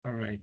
All right.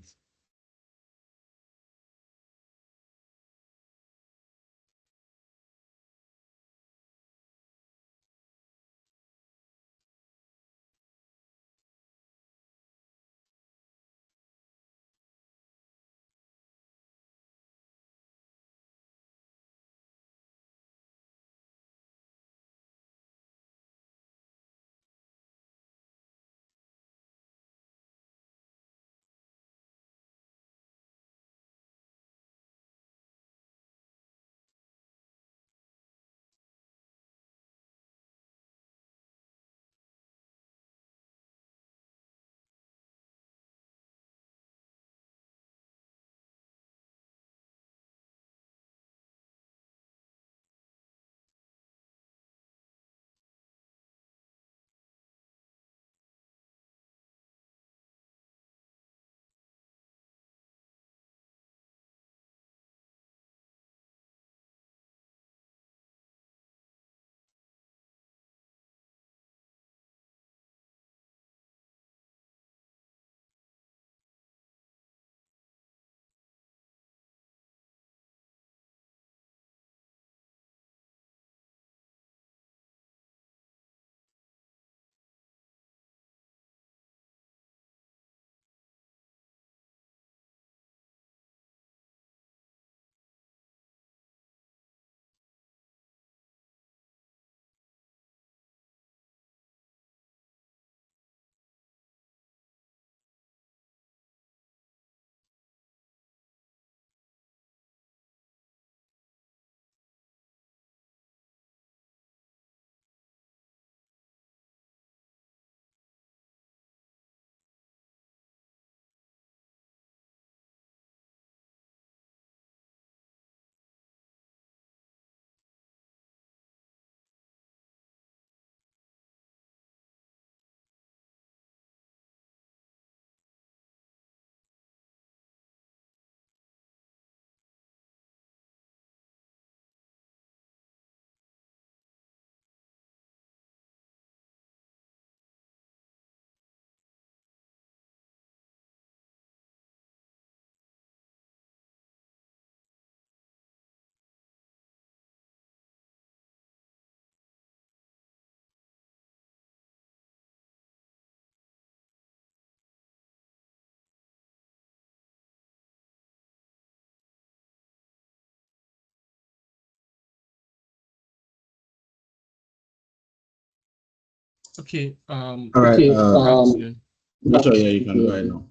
Okay. All right. Good afternoon. Not sure. Yeah, you can go ahead now.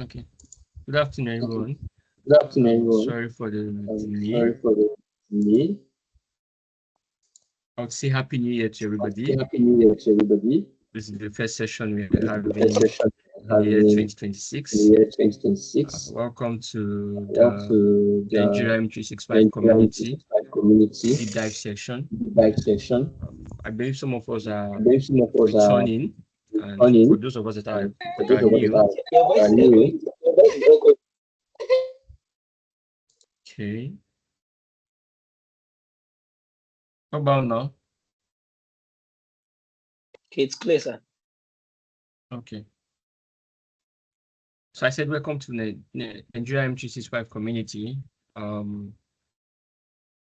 Okay. Good afternoon, everyone. Good afternoon, everyone. Sorry for the delay. Sorry for the delay. I would say Happy New Year to everybody. Happy New Year to everybody. This is the first session we are This is the first having session in the year having in 2026. the year 2026. Welcome to Welcome to the the Nigeria M365 Nigerian community 365 community deep dive session. bike session. I believe some of us I are believe some of us are returning, and for returning, those of us that and are for those of us new, that are new. okay. How about now? Okay, it's clear, sir. Okay. So I said, welcome to the Nigeria M365 community.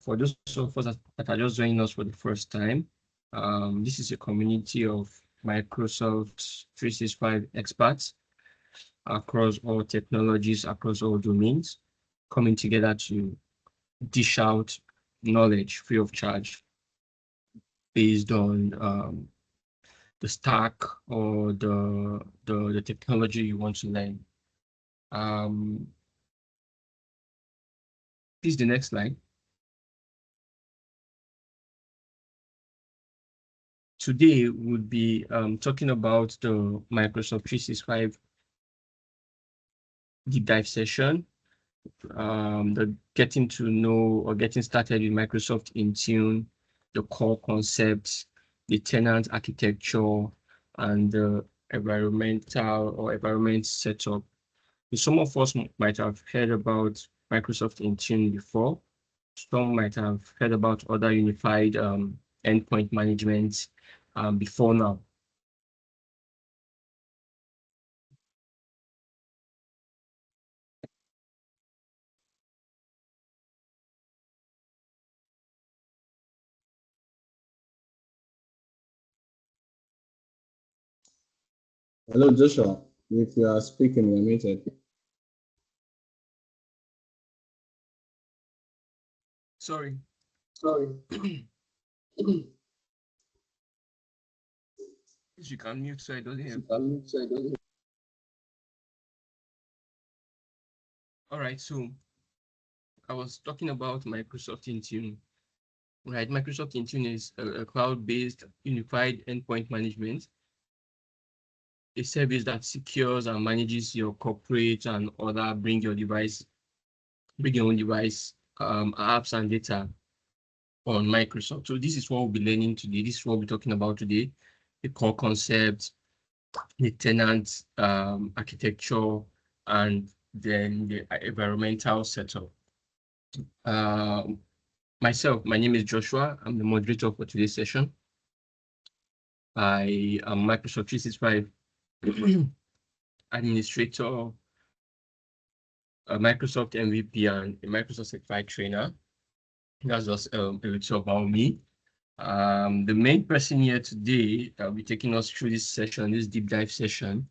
For those of us that are just joining us for the first time, this is a community of Microsoft 365 experts across all technologies, across all domains, coming together to dish out knowledge free of charge based on the stack or the technology you want to learn. This is the next slide. Today we'll be talking about the Microsoft 365 deep dive session, the getting to know or getting started with Microsoft Intune, the core concepts, the tenant architecture, and the environmental or environment setup. Some of us might have heard about Microsoft Intune before. Some might have heard about other unified endpoint management before now. Hello, Joshua. If you are speaking, you're muted. Sorry. You can mute so I don't hear. All right, so I was talking about Microsoft Intune. Right, Microsoft Intune is a cloud-based unified endpoint management, a service that secures and manages your corporate and other bring your own device, apps and data on Microsoft. So this is what we'll be learning today. This is what we're talking about today, the core concept, the tenant architecture, and then the environmental setup. Myself, my name is Joshua. I'm the moderator for today's session. I am Microsoft 365 administrator, a Microsoft MVP, and a Microsoft certified trainer. That's just a little about me. The main person here today that will be taking us through this session, this deep dive session,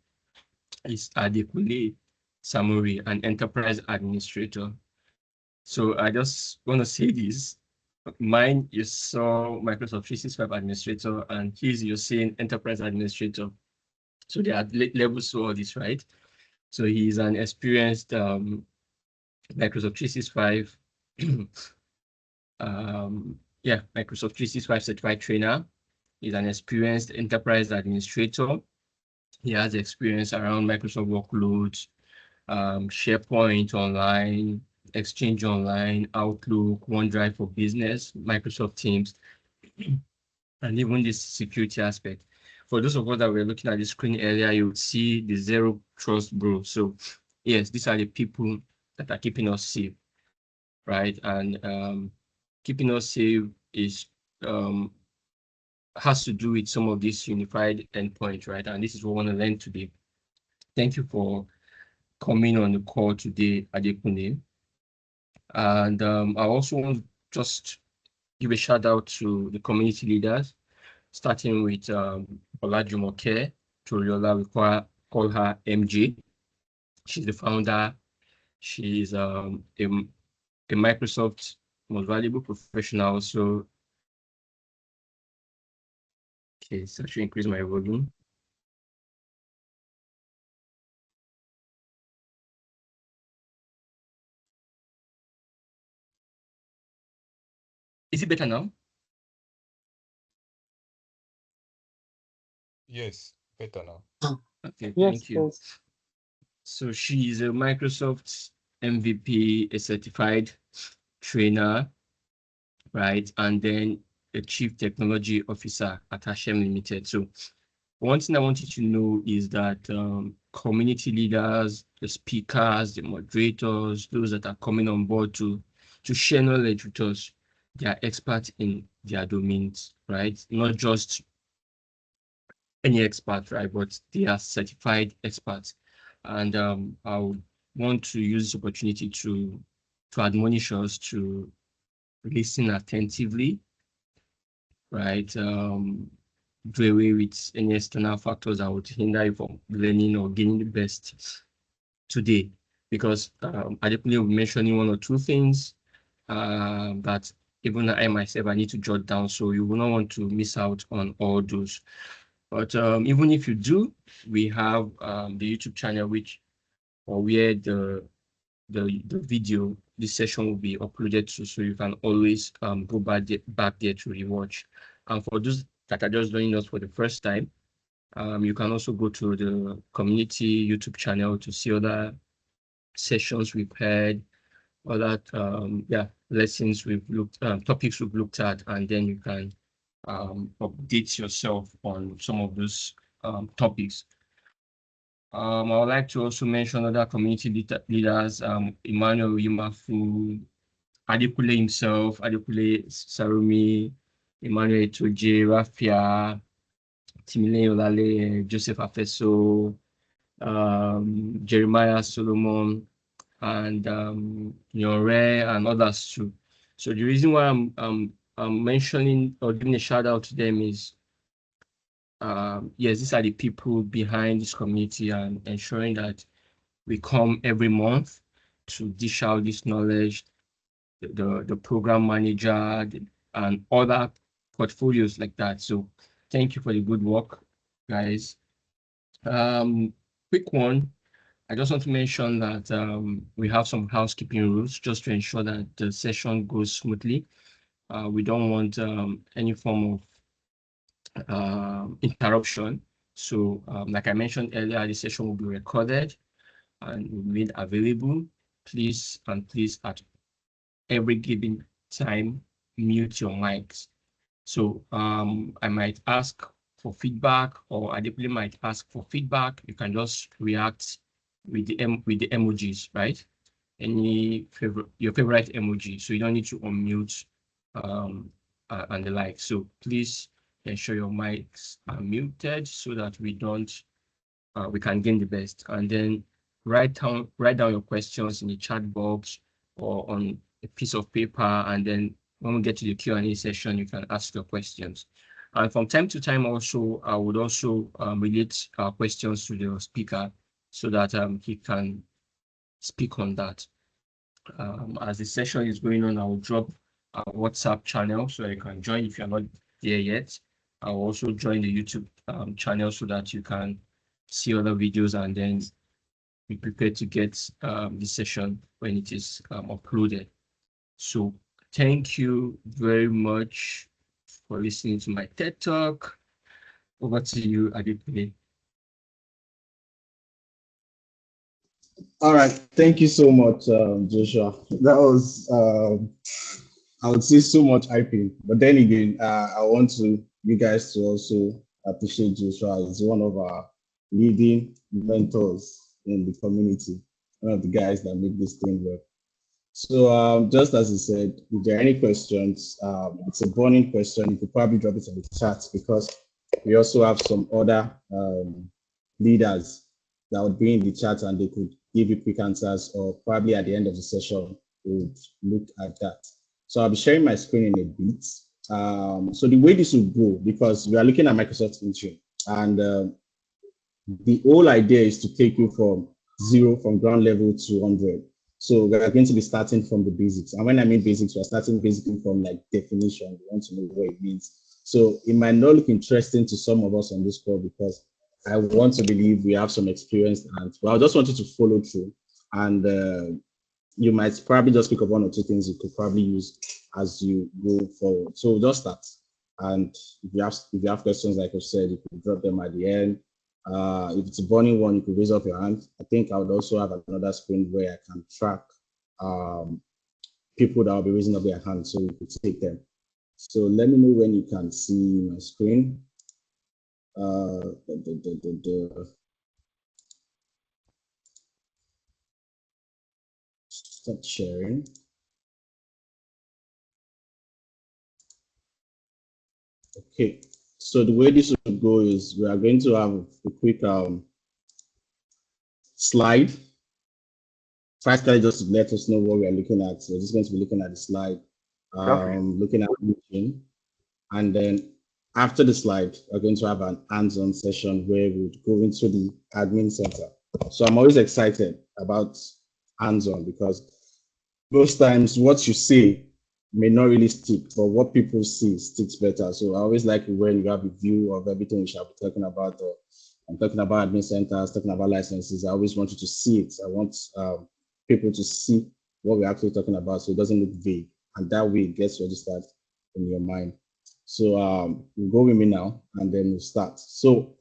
is Adekunle Sarumi, an enterprise administrator. So I just want to say this. Mine, you saw Microsoft 365 administrator, and his, you're seeing enterprise administrator. So there are levels to all this, right? So he's an experienced Microsoft 365, Microsoft 365 certified trainer. He's an experienced enterprise administrator. He has experience around Microsoft workloads, SharePoint Online, Exchange Online, Outlook, OneDrive for Business, Microsoft Teams, and even this security aspect. For those of us that were looking at the screen earlier, you would see the Zero Trust Bro. So yes, these are the people that are keeping us safe, right? And keeping us safe is has to do with some of these unified endpoints, right? And this is what we want to learn today. Thank you for coming on the call today, Adekunle. And I also want to just give a shout out to the community leaders, starting with Olajumoke Toriola. We call her MJ. She's the founder. She's a Microsoft most valuable professional. So, okay, so I should increase my volume. Is it better now? Yes, better now. Okay, Yes, thank you. yes. So she is a Microsoft MVP, a certified trainer, right? And then a chief technology officer at Hashem Limited. So one thing I want you to know is that community leaders, the speakers, the moderators, those that are coming on board to share knowledge with us, they are experts in their domains, right? Not just any expert, right? But they are certified experts. And I would want to use this opportunity to admonish us to listen attentively, right? Do away with any external factors that would hinder you from learning or gaining the best today. Because Adekunle will be mentioning one or two things that even I myself, I need to jot down. So you will not want to miss out on all those. But even if you do, we have the YouTube channel, where the video, this session will be uploaded to, so you can always go back there to rewatch. And for those that are just joining us for the first time, you can also go to the community YouTube channel to see other sessions we've had, other lessons we've looked, topics we've looked at, and then you can update yourself on some of those topics. I would like to also mention other community leaders, Emmanuel Yimafu, Adekunle himself, Adekunle Sarumi, Emmanuel Etoje, Rafia, Timile Olale, Joseph Afeso, Jeremiah Solomon, and Nyore and others too. So the reason why I'm mentioning or giving a shout out to them is yes, these are the people behind this community and ensuring that we come every month to dish out this knowledge, the program manager, and other portfolios like that. So thank you for the good work, guys. Quick one. I just want to mention that we have some housekeeping rules just to ensure that the session goes smoothly. We don't want any form of interruption. So like I mentioned earlier, the session will be recorded and will be made available. Please at every given time, mute your mics. So I might ask for feedback, or Adekunle might ask for feedback. You can just react with the emojis, right? Your favorite emoji. So you don't need to unmute and the like. So please ensure your mics are muted so that we can gain the best. And then write down your questions in the chat box or on a piece of paper, and then when we get to the Q&A session, you can ask your questions. And from time to time also, I would also relate questions to the speaker so that he can speak on that. As the session is going on, I will drop a WhatsApp channel so you can join if you're not there yet. I'll also join the YouTube channel so that you can see other videos and then be prepared to get the session when it is uploaded. So thank you very much for listening to my TED Talk. Over to you, Adekunle. All right, thank you so much, Joshua. That was, I would say, so much hyping. But then again, I want you guys to also appreciate Joshua as one of our leading mentors in the community, one of the guys that make this thing work. So just as he said, if there are any questions, it's a burning question. You could probably drop it in the chat because we also have some other leaders that would be in the chat and they could give you quick answers, or probably at the end of the session, we would look at that. So I'll be sharing my screen in a bit. So the way this will go, because we are looking at Microsoft Intune, and the whole idea is to take you from ground level to 100. So we're going to be starting from the basics. And when I mean basics, we're starting basically from like definition. We want to know what it means. So it might not look interesting to some of us on this call because I want to believe we have some experience, but I just want you to follow through, and you might probably just pick up one or two things you could probably use as you go forward. So just start, and if you have questions, like I said, you can drop them at the end. If it's a burning one, you could raise up your hand. I think I would also have another screen where I can track people that will be raising up their hands, so you could take them. So let me know when you can see my screen. Start sharing. Okay, so the way this will go is we are going to have a quick slide. Practically just to let us know what we are looking at. So we're just going to be looking at the slide, looking at Intune, and then after the slide, we're going to have an hands-on session where we would go into the admin center. So I'm always excited about hands-on because most times what you see may not really stick, but what people see sticks better. So I always like when you have a view of everything we shall be talking about. I'm talking about admin centers, talking about licenses. I always want you to see it. I want people to see what we're actually talking about, so it doesn't look vague, and that way it gets registered in your mind. So you go with me now, and then we'll start. So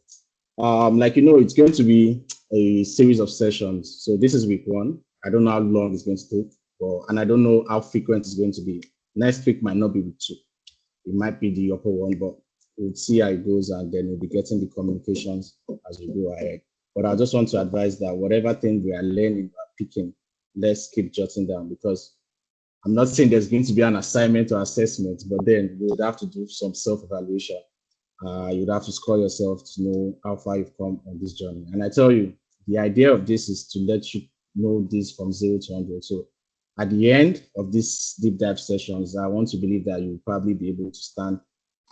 like you know, it's going to be a series of sessions. So this is week 1. I don't know how long it's going to take, and I don't know how frequent it's going to be. Next week might not be week 2. It might be the upper one, but we'll see how it goes, and then we'll be getting the communications as we go ahead. But I just want to advise that whatever thing we are learning or picking, let's keep jotting down, because I'm not saying there's going to be an assignment or assessment, but then we would have to do some self-evaluation. You'd have to score yourself to know how far you've come on this journey. And I tell you, the idea of this is to let you know this from 0 to 100. So at the end of these deep dive sessions, I want to believe that you'll probably be able to stand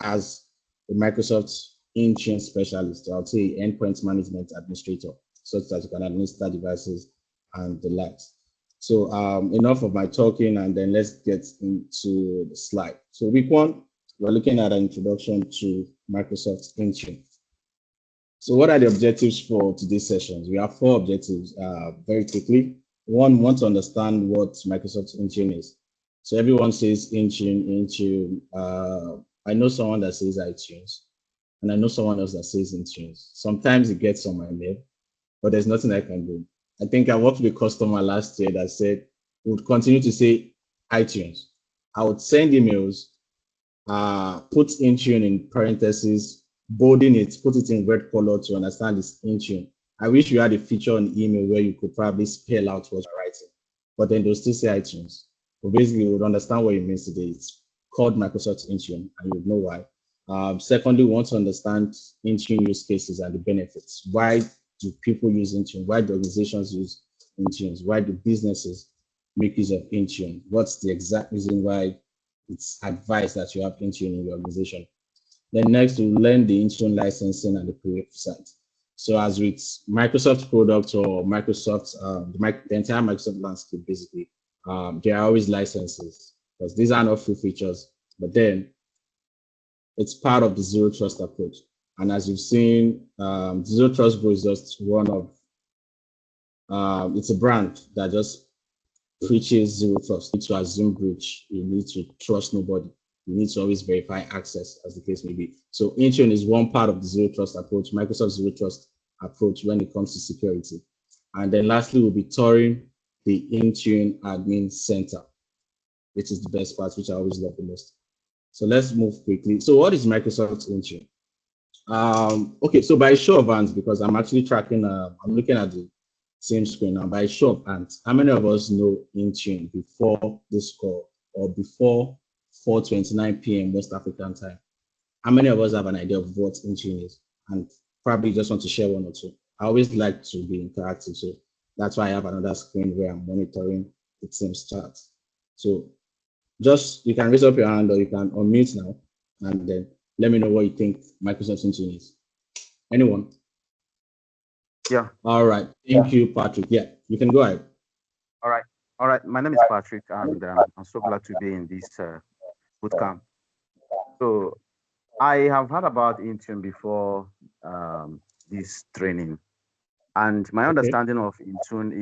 as a Microsoft Intune specialist, or I'll say endpoint management administrator, such that you can administer devices and the likes. So enough of my talking, and then let's get into the slide. So week one, we're looking at an introduction to Microsoft Intune. So what are the objectives for today's sessions? We have 4 objectives very quickly. One, we want to understand what Microsoft Intune is. So everyone says Intune. I know someone that says iTunes, and I know someone else that says Intune. Sometimes it gets on my nerve, but there's nothing I can do. I think I worked with a customer last year that said we would continue to say iTunes. I would send emails, put Intune in parentheses, bolding it, put it in red color to understand it's Intune. I wish you had a feature on email where you could probably spell out what you're writing, but then they'll still say iTunes. But basically, you would understand what it means today. It's called Microsoft Intune, and you would know why. Secondly, we want to understand Intune use cases and the benefits. Why do people use Intune? Why do organizations use Intune? Why do businesses make use of Intune? What's the exact reason why it's advised that you have Intune in your organization? Then next, we'll learn the Intune licensing and the prerequisite. So as with Microsoft products or Microsoft, the entire Microsoft landscape, basically, there are always licenses, because these are not free features, but then it's part of the zero trust approach. And as you've seen, Zero Trust Go is just one of, it's a brand that just preaches zero trust. You need to assume breach. You need to trust nobody. You need to always verify access, as the case may be. So Intune is one part of the zero trust approach, Microsoft zero trust approach when it comes to security. And then lastly, we'll be touring the Intune Admin Center, which is the best part, which I always love the most. So let's move quickly. So what is Microsoft Intune? Okay, so by show of hands, because I'm actually tracking, I'm looking at the same screen now. By show of hands, how many of us know Intune before this call or before 4:29 p.m. West African time? How many of us have an idea of what Intune is? And probably just want to share one or two. I always like to be interactive, so that's why I have another screen where I'm monitoring the team's chat. So just, you can raise up your hand or you can unmute now, and then let me know what you think Microsoft Intune is. Anyone? Yeah. All right. Thank you, Patrick. Yeah, you can go ahead. All right. All right. My name is Patrick, and I'm so glad to be in this bootcamp. So I have heard about Intune before this training, and my understanding of Intune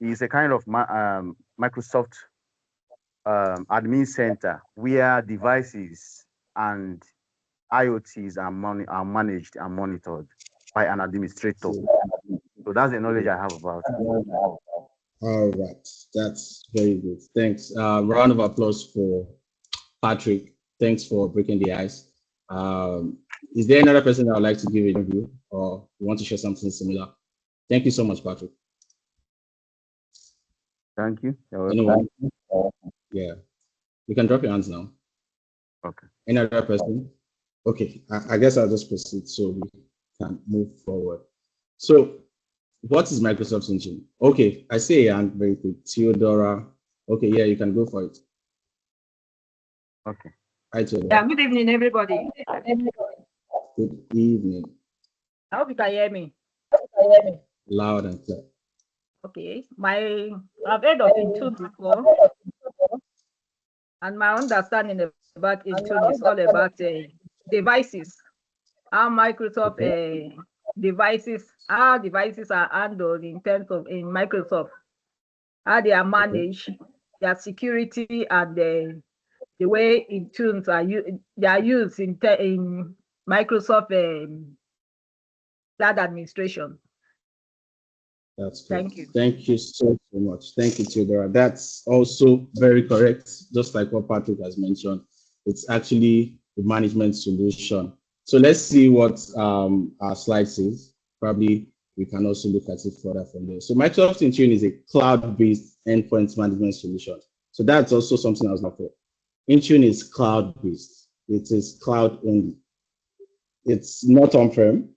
is a kind of Microsoft admin center where devices and IoTs are managed and monitored by an administrator. So that's the knowledge I have about it. All right, that's very good. Thanks. Round of applause for Patrick. Thanks for breaking the ice. Is there another person that would like to give a review or want to share something similar? Thank you so much, Patrick. Thank you. Anyone? Yeah, you can drop your hands now. Okay. Any other person? Okay, I guess I'll just proceed so we can move forward. So what is Microsoft Intune? Okay, I see a hand very quick. Theodora. Okay, yeah, you can go for it. Okay. Hi, Theodora. Yeah, good evening, everybody. Good evening. I hope you can hear me. Loud and clear. Okay, I've heard of Intune before, and my understanding about Intune is all about devices. How Microsoft devices are handled in terms of in Microsoft, how they are managed, their security, and the way Intunes are used in Microsoft cloud administration. That's good. Thank you. Thank you so much. Thank you, Theodora. That's also very correct. Just like what Patrick has mentioned, it's actually the management solution. So let's see what our slide says. Probably we can also look at it further from there. So Microsoft Intune is a cloud-based endpoint management solution. So that's also something I was looking for. Intune is cloud-based. It is cloud only. It's not on-prem.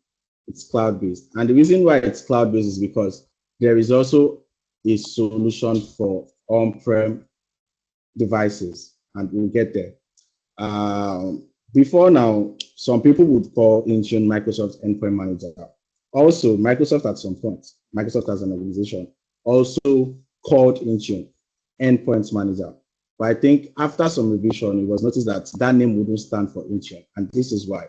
It's cloud-based. And the reason why it's cloud-based is because there is also a solution for on-prem devices, and we'll get there. Before now, some people would call Intune Microsoft Endpoint Manager. Also, Microsoft at some point, Microsoft as an organization, also called Intune Endpoint Manager. But I think after some revision, it was noticed that that name wouldn't stand for Intune, and this is why.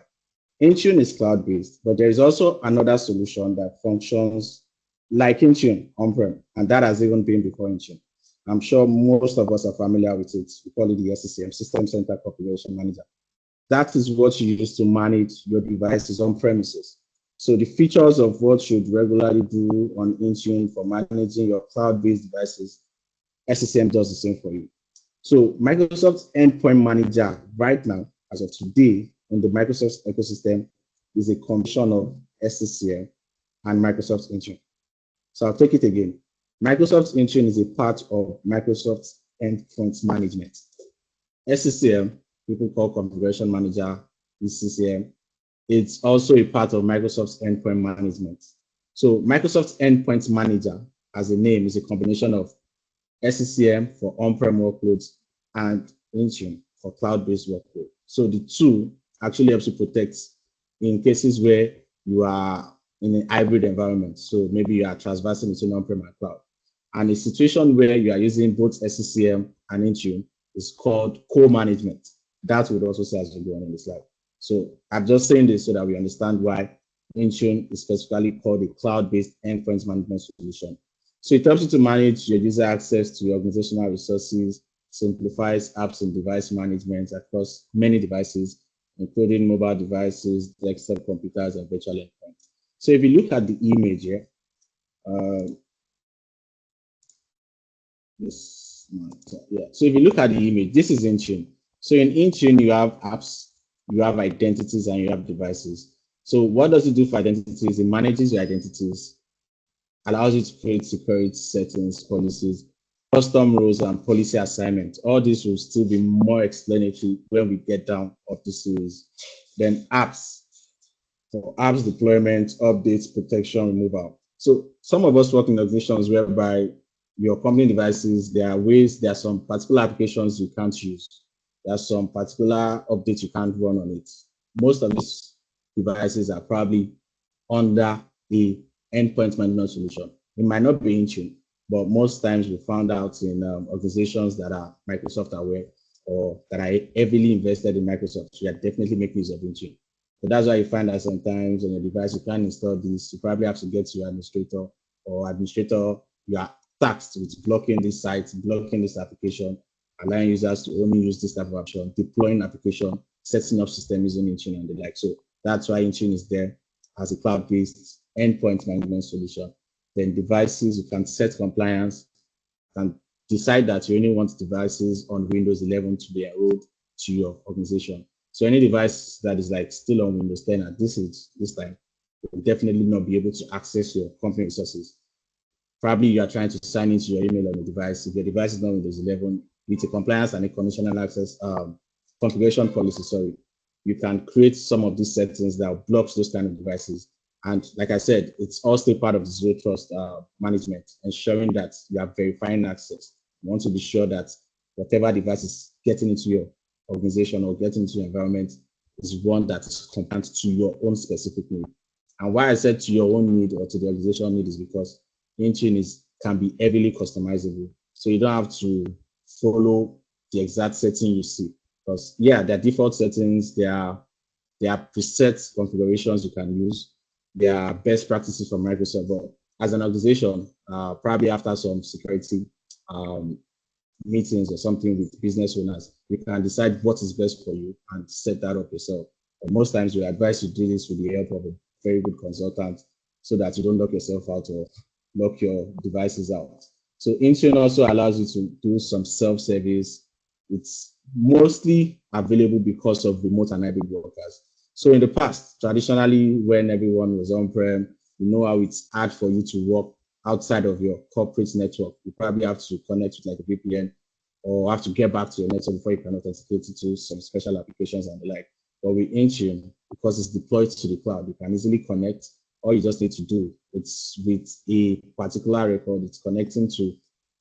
Intune is cloud-based, but there is also another solution that functions like Intune on-prem, and that has even been before Intune. I'm sure most of us are familiar with it. We call it the SCCM, System Center Configuration Manager. That is what you use to manage your devices on premises. So the features of what you should regularly do on Intune for managing your cloud-based devices, SCCM does the same for you. So Microsoft Endpoint Manager right now, as of today, in the Microsoft ecosystem, is a combination of SCCM and Microsoft Intune. So I'll take it again. Microsoft Intune is a part of Microsoft's Endpoint Management. SCCM, people call Configuration Manager, ECCM. It's also a part of Microsoft's Endpoint Management. So Microsoft's Endpoint Manager, as a name, is a combination of SCCM for on-prem workloads and Intune for cloud-based workload. So the two actually helps you protect in cases where you are in a hybrid environment. So maybe you are traversing between on-prem and cloud. And a situation where you are using both SCCM and Intune is called co-management. That would also say as we go on in the slide. So I'm just saying this so that we understand why Intune is specifically called a cloud-based endpoint management solution. So it helps you to manage your user access to your organizational resources, simplifies apps and device management across many devices, including mobile devices, desktop computers, and virtual endpoints. So if you look at the image here, So if you look at the image, this is Intune. So in Intune, you have apps, you have identities, and you have devices. So what does it do for identities? It manages your identities, allows you to create security settings, policies, custom roles, and policy assignment. All this will still be more explanatory when we get down of the series. Then apps, for apps deployment, updates, protection, removal. So some of us work in organizations whereby your company devices, there are some particular applications you can't use. There are some particular updates you can't run on it. Most of these devices are probably under a endpoint management solution. It might not be Intune, but most times we found out in organizations that are Microsoft aware or that are heavily invested in Microsoft, we are definitely making use of Intune. So that's why you find that sometimes on your device, you can't install this. You probably have to get to your administrator or administrator. You are tasked with blocking this site, blocking this application, allowing users to only use this type of option, deploying application, setting up system using Intune and the like. So that's why Intune is there as a cloud-based endpoint management solution. Then devices, you can set compliance and decide that you only want devices on Windows 11 to be enrolled to your organization. So any device that is like still on Windows 10 at this time will definitely not be able to access your company resources. Probably you are trying to sign into your email on the device. If your device is not Windows 11, with a compliance and a conditional access configuration policy, sorry, you can create some of these settings that blocks those kind of devices. And like I said, it's all still part of the zero trust management, ensuring that you are verifying access. You want to be sure that whatever device is getting into your organization or getting into your environment is one that is compliant to your own specific need. And why I said to your own need or to the organizational need is because Intune can be heavily customizable. So you don't have to follow the exact setting you see. Because yeah, there are default settings, there are preset configurations you can use. There are best practices from Microsoft, but as an organization, probably after some security meetings or something with business owners, you can decide what is best for you and set that up yourself. But most times we advise you do this with the help of a very good consultant so that you don't lock yourself out or lock your devices out. So Intune also allows you to do some self-service. It's mostly available because of remote and hybrid workers. So in the past, traditionally, when everyone was on-prem, you know how it's hard for you to work outside of your corporate network. You probably have to connect with like a VPN or have to get back to your network before you can authenticate it to some special applications and the like. But with Intune, because it's deployed to the cloud, you can easily connect. All you just need to do, it's with a particular record, it's connecting to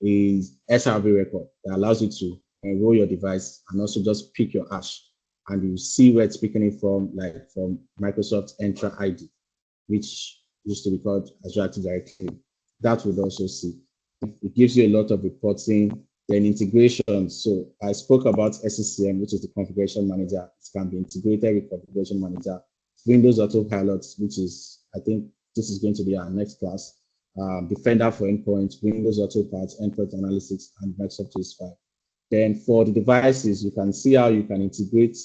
a SRV record that allows you to enroll your device and also just pick your hash and you see where it's picking it from, like from Microsoft Entra ID, which used to be called Azure Active Directory. That would also see. It gives you a lot of reporting, then integration. So I spoke about SCCM, which is the configuration manager. It can be integrated with configuration manager. Windows Autopilot, which is, I think this is going to be our next class. Defender for endpoint, Windows Autopilot, endpoint analytics, and Microsoft 365. Then for the devices, you can see how you can integrate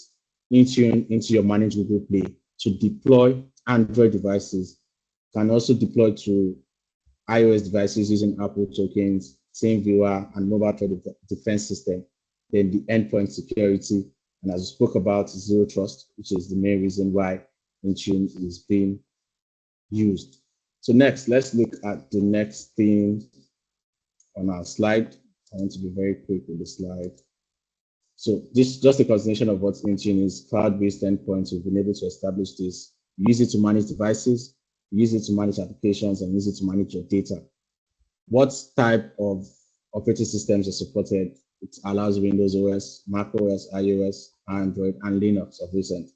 Intune into your managed Google Play to deploy Android devices. Can also deploy to iOS devices using Apple tokens, same viewer, and mobile threat defense system. Then the endpoint security, and as we spoke about, zero trust, which is the main reason why Intune is being used. So next, let's look at the next thing on our slide. I want to be very quick with the slide. So this is just a continuation of what Intune is, cloud-based endpoints. We've been able to establish this. You use it to manage devices, you use it to manage applications, and use it to manage your data. What type of operating systems are supported? It allows Windows OS, Mac OS, iOS, Android, and Linux of recent.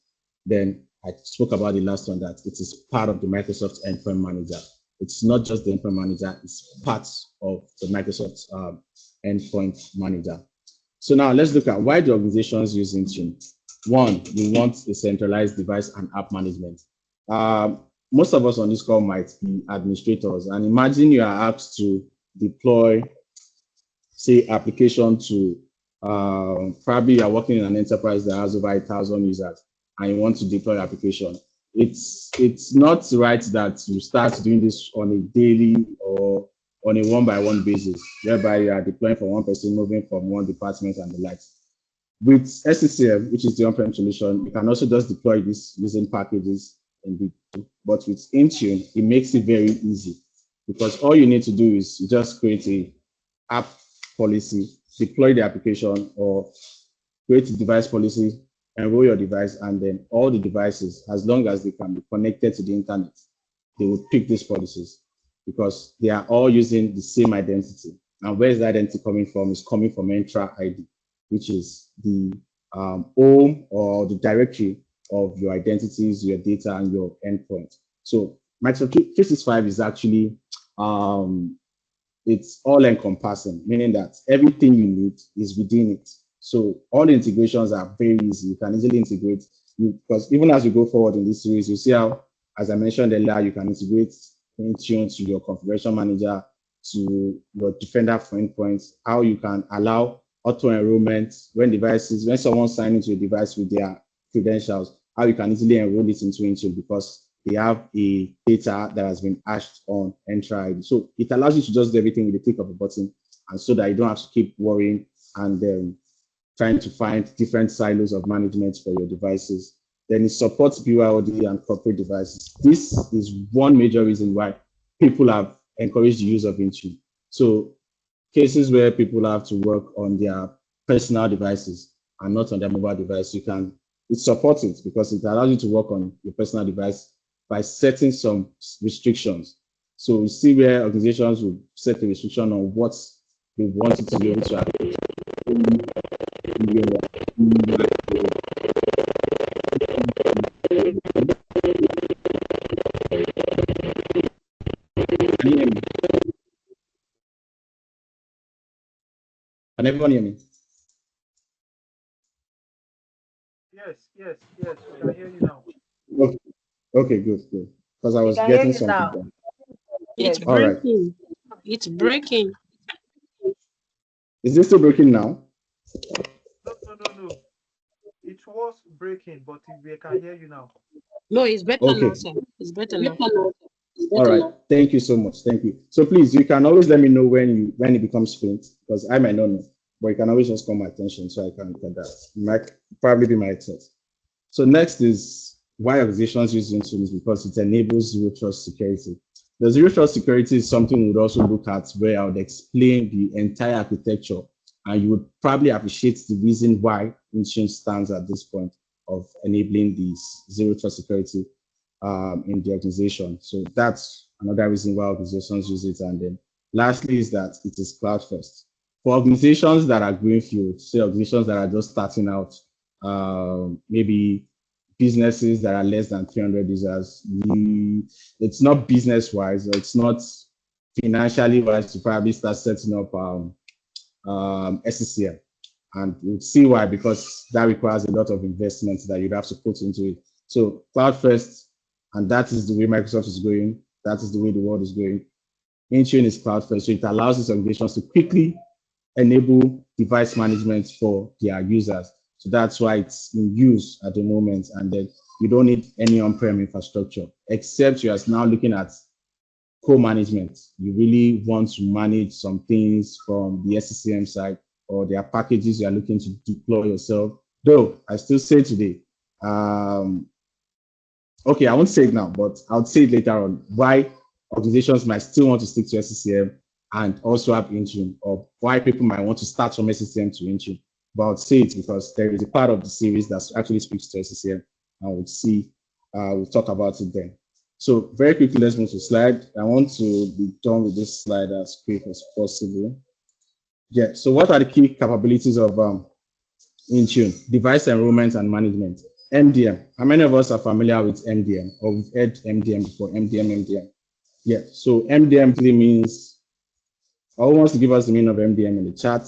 Then I spoke about the last one, that it is part of the Microsoft Endpoint Manager. It's not just the Endpoint Manager, it's part of the Microsoft Endpoint Manager. So now let's look at why the organizations use Intune. One, you want a centralized device and app management. Most of us on this call might be administrators, and imagine you are asked to deploy, say, application to, probably you are working in an enterprise that has over 1,000 users, and you want to deploy application. It's not right that you start doing this on a daily or on a one-by-one basis, whereby you are deploying for one person, moving from one department and the likes. With SCCM, which is the on-prem solution, you can also just deploy this using packages. But with Intune, it makes it very easy, because all you need to do is you just create a app policy, deploy the application, or create a device policy, enroll your device, and then all the devices, as long as they can be connected to the internet, they will pick these policies, because they are all using the same identity. And where is the identity coming from? It's coming from Entra ID, which is the home or the directory of your identities, your data, and your endpoint. So Microsoft 365 is actually, it's all encompassing, meaning that everything you need is within it. So all the integrations are very easy. You can easily integrate, because even as we go forward in this series, you see how, as I mentioned earlier, you can integrate Intune to your configuration manager, to your defender for endpoints, how you can allow auto enrollment when someone signs into a device with their credentials, how you can easily enroll it into Intune, because they have a data that has been hashed on Entra ID. So it allows you to just do everything with the click of a button, and so that you don't have to keep worrying and trying to find different silos of management for your devices. Then it supports BYOD and corporate devices. This is one major reason why people have encouraged the use of Intune. So cases where people have to work on their personal devices and not on their mobile device, it supports it, because it allows you to work on your personal device by setting some restrictions. So you see where organizations will set a restriction on what they want it to be able to access. Can everyone hear me? Yes, we can hear you now. Okay, good. Because I was getting something done. It's breaking. Right. It's breaking. Is this still breaking now? No. It was breaking, but we can hear you now. No, it's better now, sir. It's better now. All right. Thank you so much. Thank you. So please, you can always let me know when it becomes faint, because I might not know, but you can always just call my attention so I can look at that. It might probably be my headset. So next is why organizations use Intune, is because it enables zero trust security. The zero trust security is something we would also look at, where I would explain the entire architecture, and you would probably appreciate the reason why Intune stands at this point of enabling this zero trust security in the organization. So that's another reason why organizations use it. And then lastly is that it is cloud first. For organizations that are greenfield, say organizations that are just starting out, maybe businesses that are less than 300 users. It's not business-wise, or it's not financially wise to probably start setting up SCCM. And you'll see why, because that requires a lot of investment that you'd have to put into it. So cloud first, and that is the way Microsoft is going. That is the way the world is going. Intune is cloud first, so it allows these organizations to quickly enable device management for their users. So that's why it's in use at the moment, and then you don't need any on-prem infrastructure, except you are now looking at co-management. You really want to manage some things from the SCCM side, or there are packages you are looking to deploy yourself. Though I still say today, okay, I won't say it now, but I'll say it later on, why organizations might still want to stick to SCCM and also have Intune, or why people might want to start from SCCM to Intune. But I'll say it because there is a part of the series that actually speaks to SCCM, and we'll see, we'll talk about it then. So very quickly, let's move to slide. I want to be done with this slide as quick as possible. Yeah, so what are the key capabilities of Intune? Device enrollment and management. MDM. How many of us are familiar with MDM, or we've heard MDM before? MDM. Yeah, so MDM really means, who wants to give us the meaning of MDM in the chat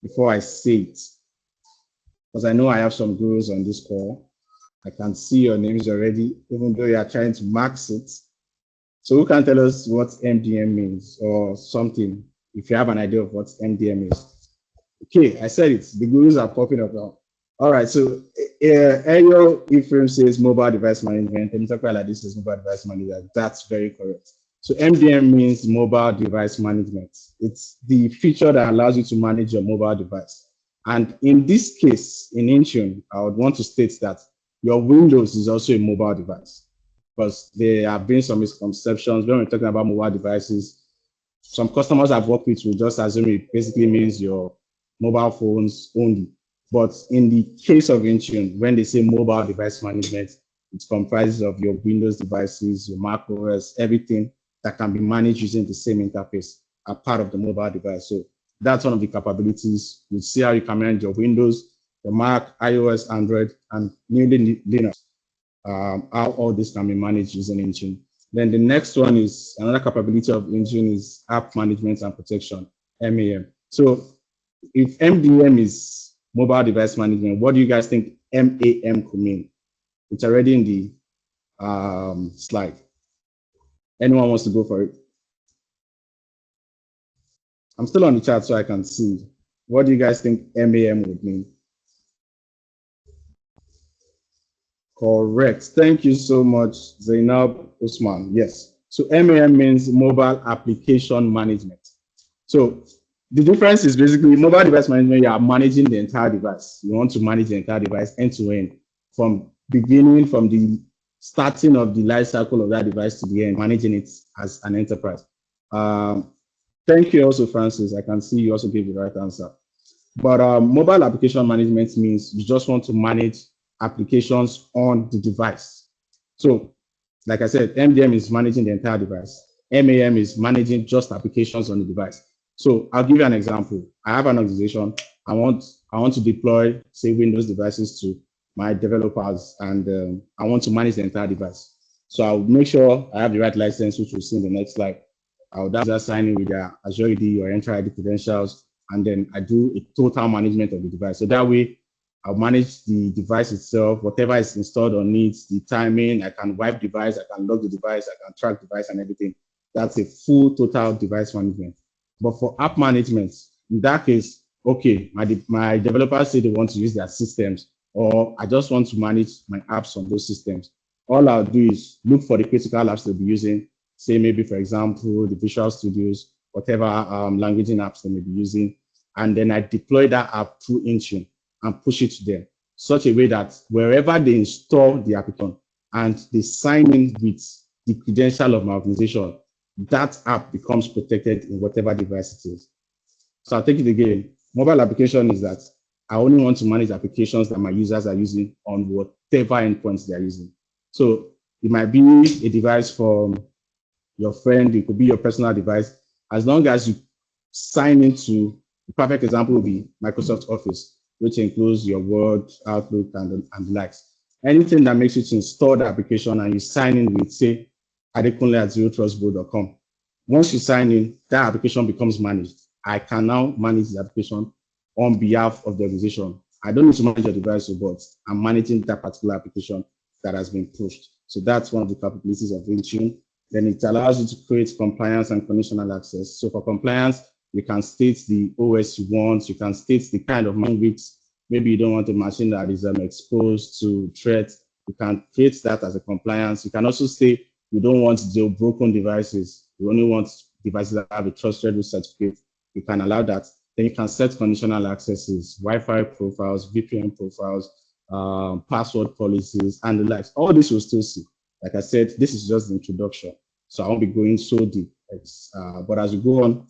before I say it? Because I know I have some gurus on this call. I can see your names already, even though you are trying to max it. So who can tell us what MDM means, or something, if you have an idea of what MDM is? Okay, I said it. The gurus are popping up now. All right, so Ayo Ephraim says mobile device management, and talk about like this is mobile device management. That's very correct. So MDM means mobile device management. It's the feature that allows you to manage your mobile device. And in this case, in Intune, I would want to state that your Windows is also a mobile device, because there have been some misconceptions when we're talking about mobile devices. Some customers I've worked with will just assume it basically means your mobile phones only. But in the case of Intune, when they say mobile device management, it comprises of your Windows devices, your Mac OS, everything that can be managed using the same interface are part of the mobile device. So that's one of the capabilities. You see how you can manage your Windows, your Mac, iOS, Android, and newly Linux. How all this can be managed using Intune. Then the next one is another capability of Intune is app management and protection, MAM. So if MDM is mobile device management, what do you guys think MAM could mean? It's already in the slide. Anyone wants to go for it? I'm still on the chat so I can see. What do you guys think MAM would mean? Correct. Thank you so much, Zainab Usman. Yes. So MAM means mobile application management. So the difference is basically mobile device management, you are managing the entire device. You want to manage the entire device end to end, from beginning, from the starting of the life cycle of that device to the end, managing it as an enterprise. Thank you also, Francis. I can see you also gave the right answer. But mobile application management means you just want to manage applications on the device. So, like I said, MDM is managing the entire device. MAM is managing just applications on the device. So I'll give you an example. I have an organization. I want to deploy, say, Windows devices to my developers, and I want to manage the entire device. So I'll make sure I have the right license, which we'll see in the next slide. I'll just sign in with their Azure AD or Entra ID credentials, and then I do a total management of the device. So that way, I'll manage the device itself, whatever is installed on it, the timing. I can wipe device, I can log the device, I can track device and everything. That's a full total device management. But for app management, in that case, okay, my developers say they want to use their systems, or I just want to manage my apps on those systems. All I'll do is look for the critical apps they'll be using, say maybe, for example, the Visual Studios, whatever languaging apps they may be using, and then I deploy that app through Intune and push it to them, such a way that wherever they install the application and they sign in with the credential of my organization, that app becomes protected in whatever device it is. So I'll take it again. Mobile application is that I only want to manage applications that my users are using on whatever endpoints they're using. So it might be a device from your friend, it could be your personal device. As long as you sign into, the perfect example would be Microsoft Office. which includes your Word, Outlook, and the likes. Anything that makes you to install the application and you sign in with, say, Adekunle@zerotrustboard.com. Once you sign in, that application becomes managed. I can now manage the application on behalf of the organization. I don't need to manage your device, but I'm managing that particular application that has been pushed. So that's one of the capabilities of Intune. Then it allows you to create compliance and conditional access. So for compliance, you can state the OS you want. You can state the kind of bandwidth. Maybe you don't want a machine that is exposed to threats. You can create that as a compliance. You can also say you don't want jailbroken devices. You only want devices that have a trusted root certificate. You can allow that. Then you can set conditional accesses, Wi-Fi profiles, VPN profiles, password policies, and the likes. All this you'll still see. Like I said, this is just the introduction. So I won't be going so deep. But as we go on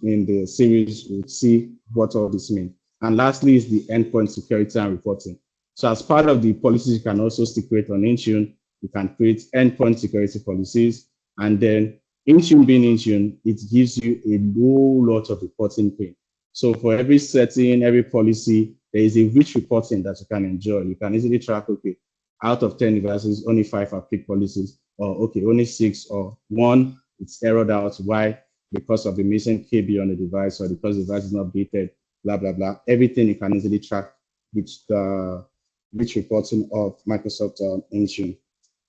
in the series, we'll see what all this means. And lastly is the endpoint security and reporting. So as part of the policies, you can also still create on Intune. You can create endpoint security policies. And then Intune being Intune, it gives you a whole lot of reporting pane. So for every setting, every policy, there is a rich reporting that you can enjoy. You can easily track, okay, out of 10 devices, only 5 are peak policies, or okay, only 6, or 1, it's errored out. Why? Because of the missing KB on the device, or because the device is not updated, blah, blah, blah. Everything you can easily track with the rich reporting of Microsoft Intune.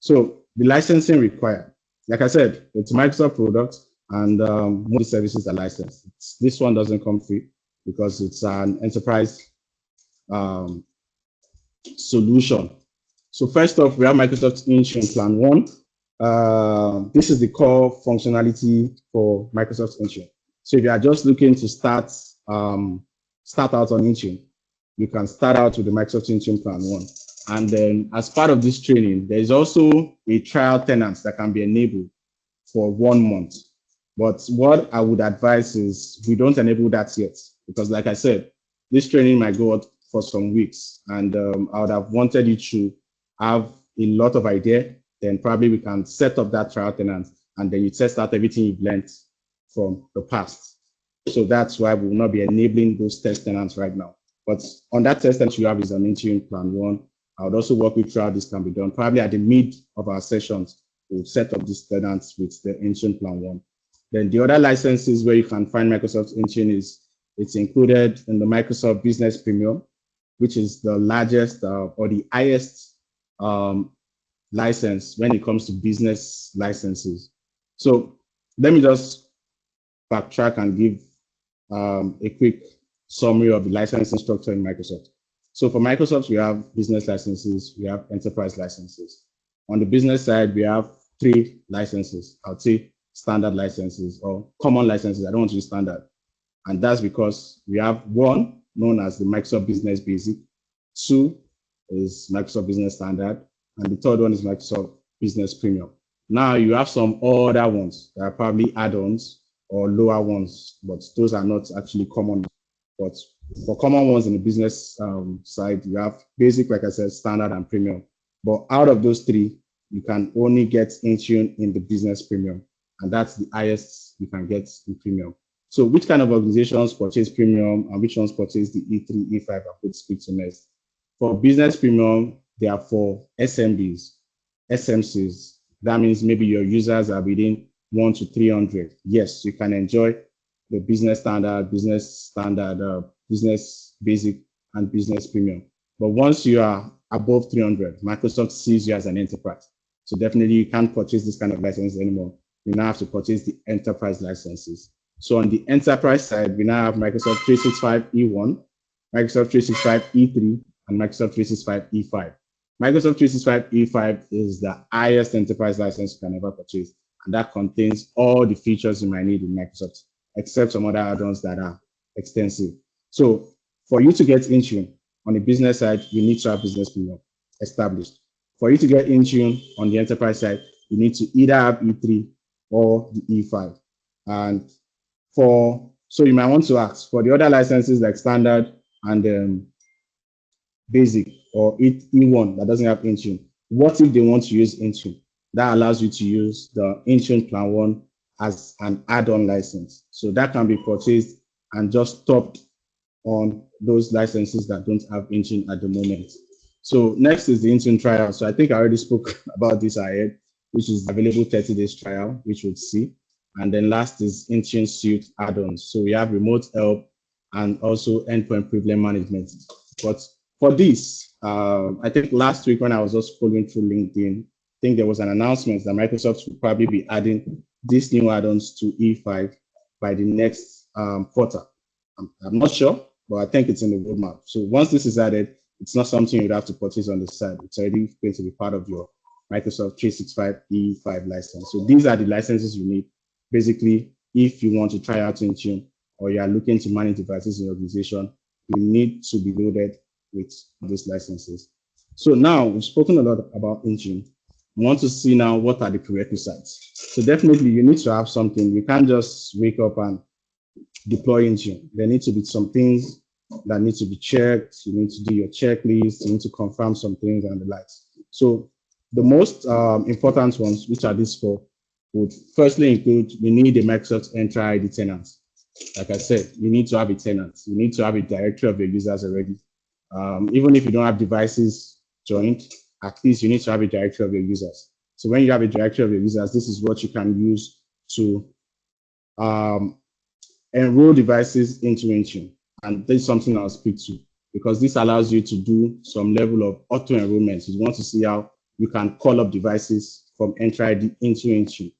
So the licensing required, like I said, it's a Microsoft product, and most services are licensed. This one doesn't come free because it's an enterprise solution. So first off, we have Microsoft Intune Plan 1. This is the core functionality for Microsoft Intune. So if you are just looking to start out on Intune, you can start out with the Microsoft Intune Plan 1. And then as part of this training, there is also a trial tenant that can be enabled for 1 month. But what I would advise is we don't enable that yet, because like I said, this training might go on for some weeks, and I would have wanted you to have a lot of idea. Then probably we can set up that trial tenant, and then you test out everything you've learned from the past. So that's why we will not be enabling those test tenants right now. But on that test tenant you have is an Intune Plan 1. I would also work with you how this can be done. Probably at the mid of our sessions, we'll set up these tenants with the Intune Plan 1. Then the other licenses where you can find Microsoft Intune is it's included in the Microsoft Business Premium, which is the largest or the highest license when it comes to business licenses. So let me just backtrack and give a quick summary of the licensing structure in Microsoft. So for Microsoft, we have business licenses, we have enterprise licenses. On the business side, we have 3 licenses. I would say standard licenses or common licenses. I don't want to use standard. And that's because we have 1 known as the Microsoft Business Basic, 2 is Microsoft Business Standard, and the 3rd one is Microsoft Business Premium. Now you have some other ones that are probably add-ons or lower ones, but those are not actually common. But for common ones in the business side, you have basic, like I said, standard and premium. But out of those 3, you can only get Intune in the business premium, and that's the highest you can get in premium. So which kind of organizations purchase premium and which ones purchase the E3, E5 I could speak to next? For business premium, they are for SMBs, SMCs. That means maybe your users are within 1 to 300. Yes, you can enjoy the business standard, business basic, and business premium. But once you are above 300, Microsoft sees you as an enterprise. So definitely you can't purchase this kind of license anymore. You now have to purchase the enterprise licenses. So on the enterprise side, we now have Microsoft 365 E1, Microsoft 365 E3, and Microsoft 365 E5. Microsoft 365 E5 is the highest enterprise license you can ever purchase, and that contains all the features you might need in Microsoft, except some other add-ons that are extensive. So for you to get Intune on the business side, you need to have business premium established. For you to get Intune on the enterprise side, you need to either have E3 or the E5. And so you might want to ask for the other licenses like standard and basic or E1 that doesn't have Intune. What if they want to use Intune? That allows you to use the Intune Plan 1 as an add-on license. So that can be purchased and just stopped on those licenses that don't have Intune at the moment. So next is the Intune trial. So I think I already spoke about this ahead, which is the available 30 days trial, which we'll see. And then last is Intune Suite add-ons. So we have remote help and also endpoint privilege management. But for this, I think last week when I was just scrolling through LinkedIn, I think there was an announcement that Microsoft will probably be adding these new add-ons to E5 by the next quarter. I'm not sure, but I think it's in the roadmap. So once this is added, it's not something you'd have to purchase on the side. It's already going to be part of your Microsoft 365 E5 license. So these are the licenses you need. Basically, if you want to try out Intune or you are looking to manage devices in your organization, you need to be loaded with these licenses. So now we've spoken a lot about Intune. We want to see now what are the prerequisites. So definitely you need to have something. You can't just wake up and deploy Intune. There need to be some things that need to be checked. You need to do your checklist. You need to confirm some things and the likes. So the most important ones, which are these four, would firstly include, you need a Microsoft Entra ID tenant. Like I said, you need to have a tenant. You need to have a directory of your users already. Even if you don't have devices joined, at least you need to have a directory of your users. So when you have a directory of your users, this is what you can use to enroll devices into Intune. And this is something I'll speak to, because this allows you to do some level of auto enrollment. You want to see how you can call up devices from Entra ID into Intune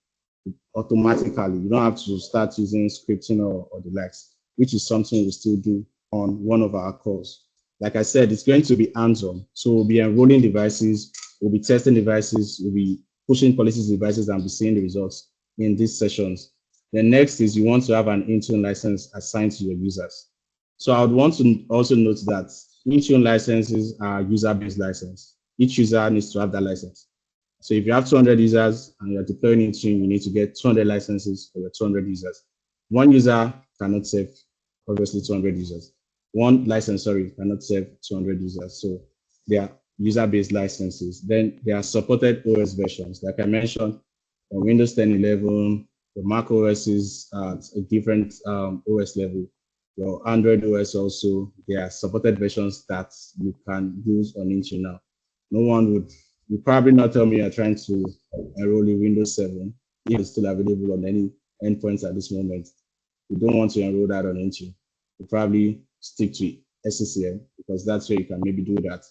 automatically. You don't have to start using scripting or the likes, which is something we still do on one of our calls. Like I said, it's going to be hands-on. So we'll be enrolling devices, we'll be testing devices, we'll be pushing policies devices and be seeing the results in these sessions. The next is you want to have an Intune license assigned to your users. So I would want to also note that Intune licenses are user-based license. Each user needs to have that license. So if you have 200 users and you're deploying Intune, you need to get 200 licenses for your 200 users. One user cannot save, obviously, 200 users. One license, cannot save 200 users. So they are user-based licenses. Then there are supported OS versions. Like I mentioned, on Windows 10, 11, the Mac OS is at a different OS level. Your Android OS also, there are supported versions that you can use on Intune now. No one would, you probably not tell me you're trying to enroll in Windows 7 if it's still available on any endpoints at this moment. You don't want to enroll that on Intune. You probably stick to SCCM because that's where you can maybe do that.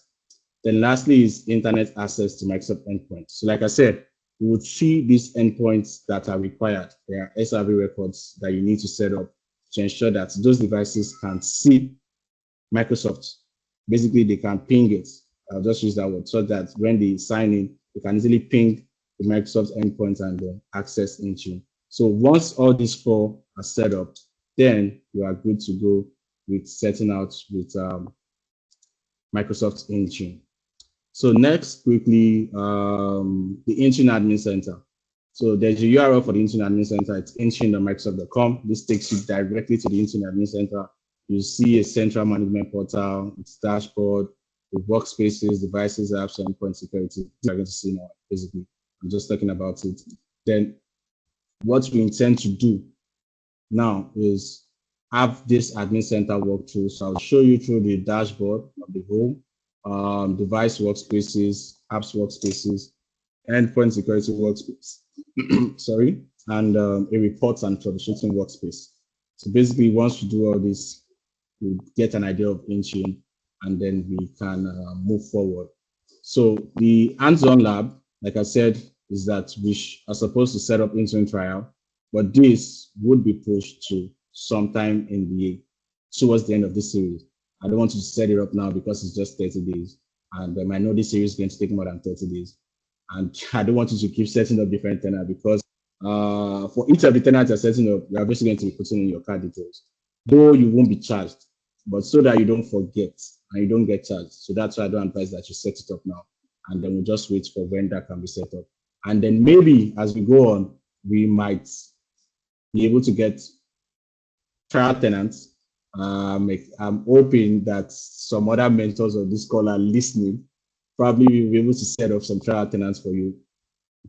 Then lastly is internet access to Microsoft endpoints. So like I said, you would see these endpoints that are required. There are SRV records that you need to set up to ensure that those devices can see Microsoft. Basically, they can ping it. I'll just use that word so that when they sign in, they can easily ping the Microsoft endpoints and then access Intune. So once all these four are set up, then you are good to go with setting out with Microsoft Intune. So next, quickly, the Intune Admin Center. So there's a URL for the Intune Admin Center. It's intune.microsoft.com. This takes you directly to the Intune Admin Center. You see a central management portal, its dashboard, the workspaces, devices, apps, and endpoint security. You're going to see now, basically. I'm just talking about it. Then what we intend to do now is have this admin center walk through. So I'll show you through the dashboard of the home, device workspaces, apps workspaces, endpoint security workspace, sorry, and a reports and troubleshooting workspace. So basically, once you do all this, you get an idea of Intune, and then we can move forward. So the hands-on lab, like I said, is that we are supposed to set up Intune trial, but this would be pushed to sometime towards the end of this series. I don't want to set it up now because it's just 30 days. And I know this series is going to take more than 30 days. And I don't want you to keep setting up different tenants because for each of the tenants you're setting up, you're obviously going to be putting in your card details. Though you won't be charged, but so that you don't forget and you don't get charged. So that's why I don't advise that you set it up now. And then we'll just wait for when that can be set up. And then maybe as we go on, we might be able to get trial tenants. I'm hoping that some other mentors of this call are listening. Probably we'll be able to set up some trial tenants for you.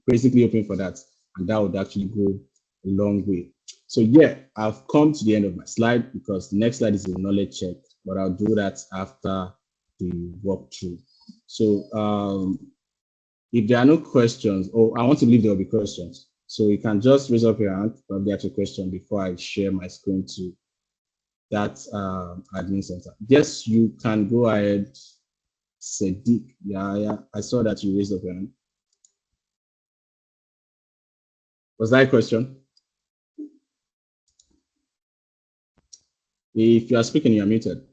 Basically hoping for that. And that would actually go a long way. So yeah, I've come to the end of my slide because the next slide is a knowledge check. but I'll do that after the walkthrough. So if there are no questions, or I want to believe there will be questions. So you can just raise up your hand, probably ask a question before I share my screen to that admin center. Yes, you can go ahead, Sadiq. Yeah, I saw that you raised up your hand. Was that a question? If you are speaking, you are muted.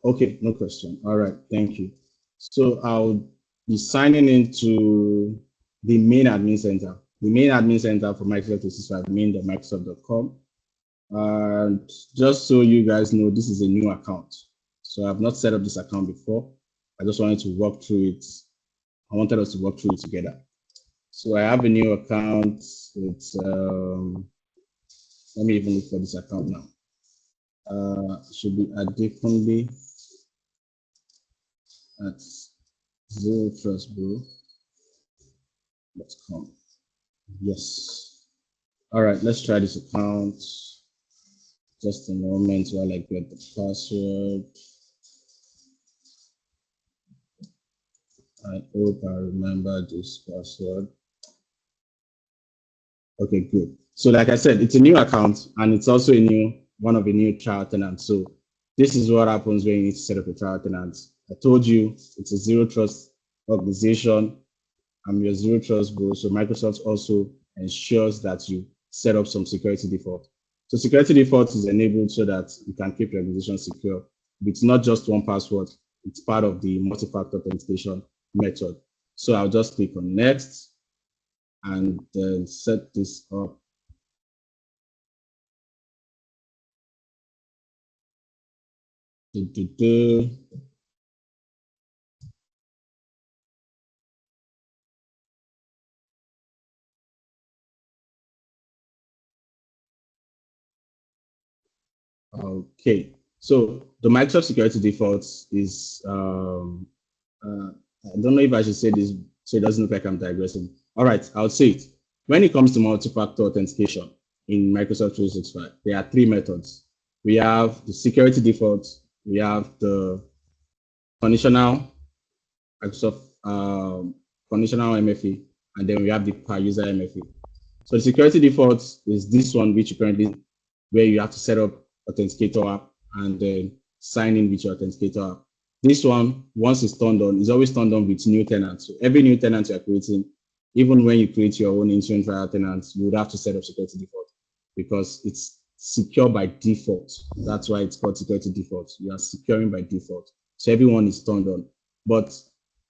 Okay, no question. All right, thank you. So I'll be signing into the main admin center. The main admin center for Microsoft 365, main.microsoft.com. And just so you guys know, this is a new account. So I've not set up this account before. I just wanted to walk through it. I wanted us to walk through it together. So I have a new account. It's let me even look for this account now. It should be Adekunle at zerotrustbro.com. Yes. All right, let's try this account. Just a moment while I get the password. I hope I remember this password. Okay, good. So like I said, it's a new account and it's also one of the new trial tenants. So this is what happens when you need to set up a trial tenant. I told you it's a zero trust organization. I'm your zero trust bro. So Microsoft also ensures that you set up some security default. So security default is enabled so that you can keep your organization secure. It's not just one password. It's part of the multi-factor authentication method. So I'll just click on next and then set this up. Okay, so the Microsoft security default is, I don't know if I should say this so it doesn't look like I'm digressing. All right, I'll say it. When it comes to multi-factor authentication in Microsoft 365, there are three methods. We have the security default, we have the conditional Microsoft conditional MFA, and then we have the per user MFA. So the security default is this one, which where you have to set up Authenticator app and then sign in with your Authenticator app. This one, once it's turned on, is always turned on with new tenants. So every new tenant you're creating, even when you create your own Intune trial tenants, you would have to set up security default because it's secure by default. That's why it's called security default. You are securing by default. So everyone is turned on. But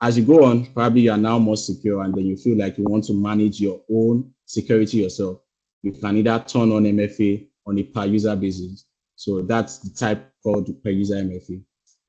as you go on, probably you are now more secure and then you feel like you want to manage your own security yourself. You can either turn on MFA on a per user basis. So that's the type called per user MFA.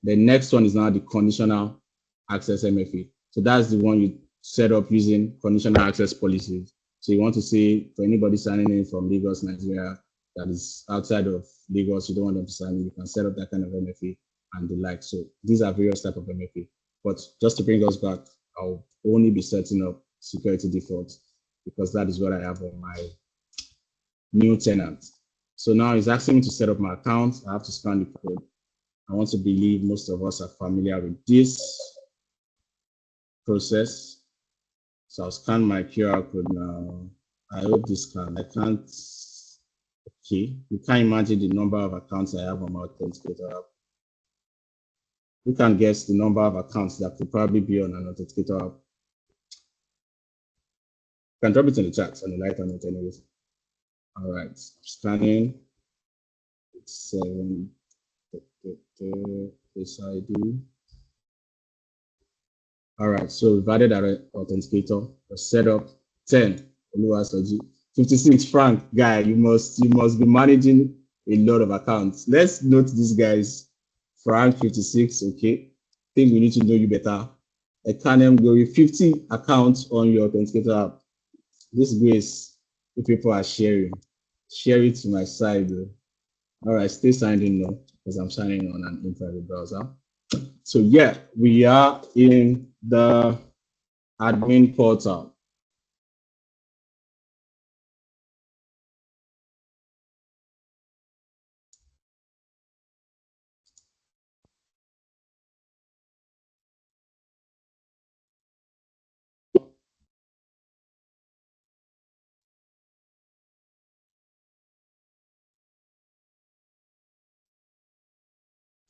The next one is now the conditional access MFA. So that's the one you set up using conditional access policies. So you want to say for anybody signing in from Lagos, Nigeria, that is outside of Lagos, you don't want them to sign in, you can set up that kind of MFA and the like. So these are various types of MFA. But just to bring us back, I'll only be setting up security defaults because that is what I have on my new tenant. So now it's asking me to set up my account. I have to scan the code. I want to believe most of us are familiar with this process. So I'll scan my QR code now. I hope this can. I can't. Okay, you can't imagine the number of accounts I have on my Authenticator app. You can guess the number of accounts that could probably be on an Authenticator app. You can drop it in the chat on the lighter note anyways. All right, scanning. It's 7. This ID. All right, so we've added our authenticator. Set up 10. 56. Frank, guy, you must be managing a lot of accounts. Let's note these guys. Frank 56. Okay, think we need to know you better. I can go with 50 accounts on your authenticator app. This grace, if people are sharing, share it to my side. All right, stay signed in now because I'm signing on an infrared browser. So yeah, we are in the admin portal.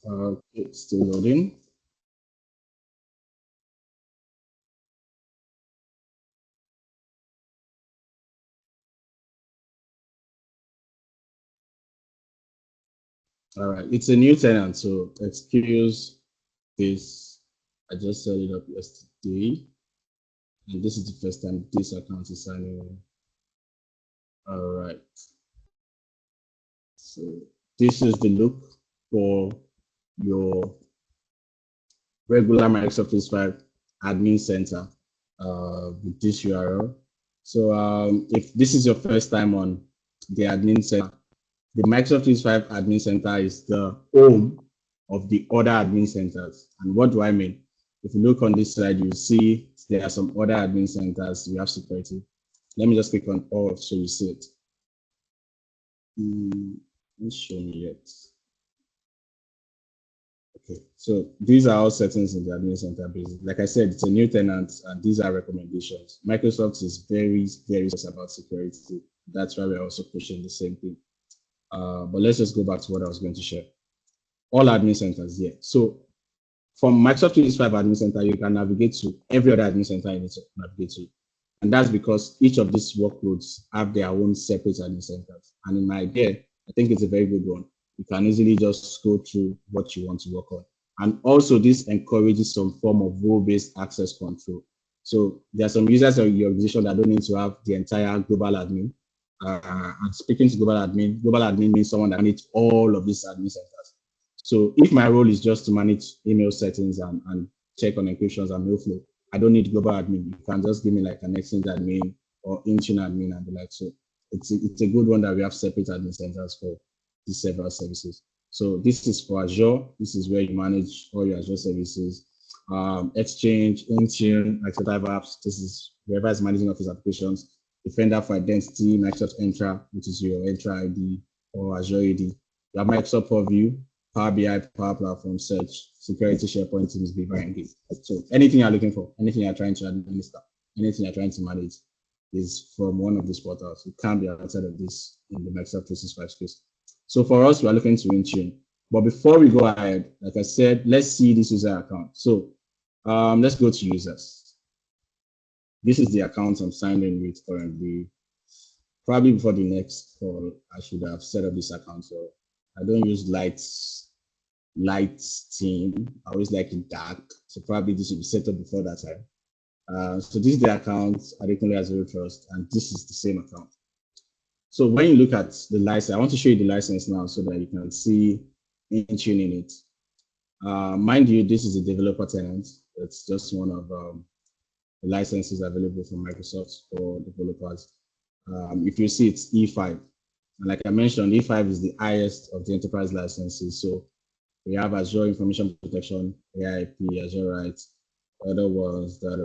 Okay, still loading. All right, it's a new tenant, so excuse this. I just set it up yesterday, and this is the first time this account is signing in. All right, so this is the look for your regular Microsoft 365 admin center with this URL. So if this is your first time on the admin center, the Microsoft 365 admin center is the home of the other admin centers. And what do I mean? If you look on this slide, you see there are some other admin centers. We have security. Let me just click on all so you see it. Let's show me yet. Okay, so these are all settings in the admin center basic. Like I said, it's a new tenant, and these are recommendations. Microsoft is very, very serious about security. That's why we're also pushing the same thing. But let's just go back to what I was going to share. All admin centers, yeah. So from Microsoft 365 admin center, you can navigate to every other admin center you need to navigate to. And that's because each of these workloads have their own separate admin centers. And in my idea, I think it's a very good one. You can easily just go through what you want to work on. And also this encourages some form of role-based access control. So there are some users of your organization that don't need to have the entire global admin. And speaking to global admin means someone that needs all of these admin centers. So if my role is just to manage email settings and check on encryptions and mail flow, I don't need global admin. You can just give me like an Exchange admin or Intune admin and the like. So it's a good one that we have separate admin centers for these several services. So this is for Azure. This is where you manage all your Azure services. Exchange, Intune, Microsoft apps. This is wherever is managing Office applications. Defender for Identity, Microsoft Entra, which is your Entra ID or Azure AD. You have Microsoft Purview, Power BI, Power Platform, Search, Security, SharePoint, Teams, Viva, Engage. So anything you're looking for, anything you're trying to administer, anything you're trying to manage is from one of these portals. It can't be outside of this in the Microsoft 365 space. So for us, we are looking to Intune. But before we go ahead, like I said, let's see this user account. So let's go to users. This is the account I'm signed in with currently. Probably before the next call, I should have set up this account. So I don't use light theme. I always like it dark. So probably this will be set up before that time. So this is the account, Adekunle Sarumi Trust, and this is the same account. So when you look at the license, I want to show you the license now so that you can see Intune in it. Mind you, this is a developer tenant. It's just one of the licenses available from Microsoft for developers. If you see, it's E5. And like I mentioned, E5 is the highest of the enterprise licenses. So we have Azure Information Protection, AIP, Azure Rights, other ones that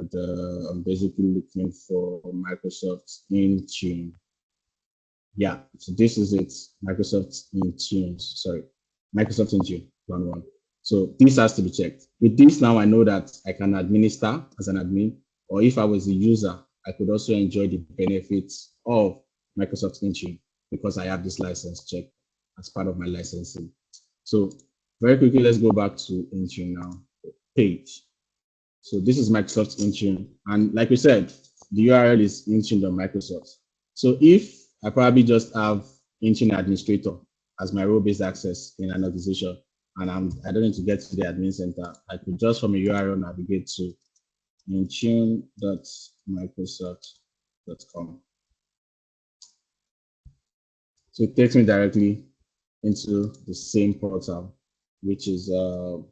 I'm basically looking for Microsoft Intune. Yeah, so this is it, Microsoft Intune, Microsoft Intune 1.1. So this has to be checked. With this now, I know that I can administer as an admin, or if I was a user, I could also enjoy the benefits of Microsoft Intune because I have this license checked as part of my licensing. So very quickly, let's go back to Intune now, page. So this is Microsoft Intune. And like we said, the URL is intune.microsoft. So if I probably just have Intune administrator as my role-based access in an organization, and I don't need to get to the admin center, I could just from a URL navigate to intune.microsoft.com. So it takes me directly into the same portal, which is the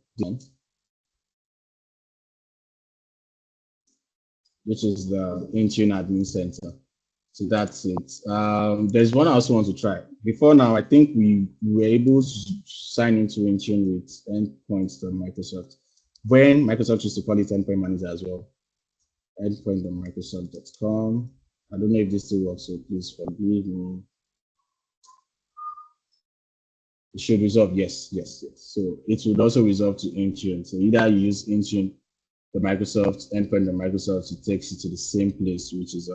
Intune admin center. So that's it. There's one I also want to try. Before now, I think we were able to sign into Intune with endpoints.microsoft. When Microsoft used to call it Endpoint Manager as well. Endpoint.microsoft.com. I don't know if this still works, so please forgive me. It should resolve, yes. So it would also resolve to Intune. So either you use Intune, the Microsoft, Endpoint.microsoft, it takes you to the same place, which is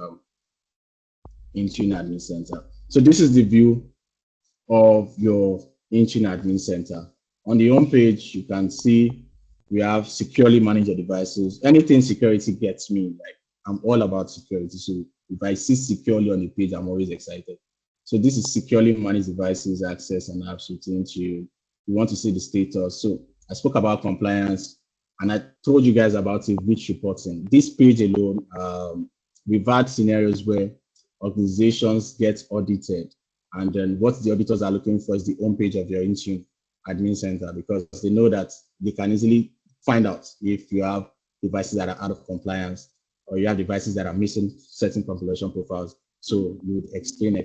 Intune Admin Center. So this is the view of your Intune Admin Center On the home page, you can see we have securely manage your devices. Anything security gets me, like I'm all about security. So if I see securely on the page, I'm always excited. So this is securely manage devices, access, and apps within you. You want to see the status. So I spoke about compliance, and I told you guys about it, which reporting. This page alone, we've had scenarios where organizations get audited, and then what the auditors are looking for is the home page of your Intune admin center, because they know that they can easily find out if you have devices that are out of compliance or you have devices that are missing certain configuration profiles. So you would explain. I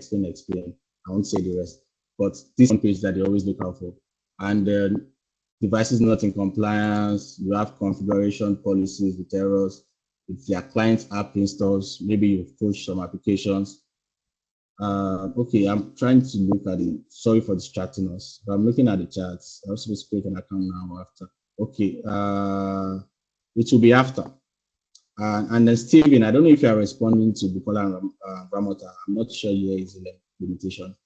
won't say the rest, but this one page that they always look out for. And then devices not in compliance, you have configuration policies with errors. If their client app installs, maybe you've pushed some applications. Okay, I'm trying to look at it. Sorry for distracting us, but I'm looking at the charts. I'm supposed to create an account now or after. Okay, it will be after. And then Steven, I don't know if you are responding to Bukola and Ramota. I'm not sure here is a limitation.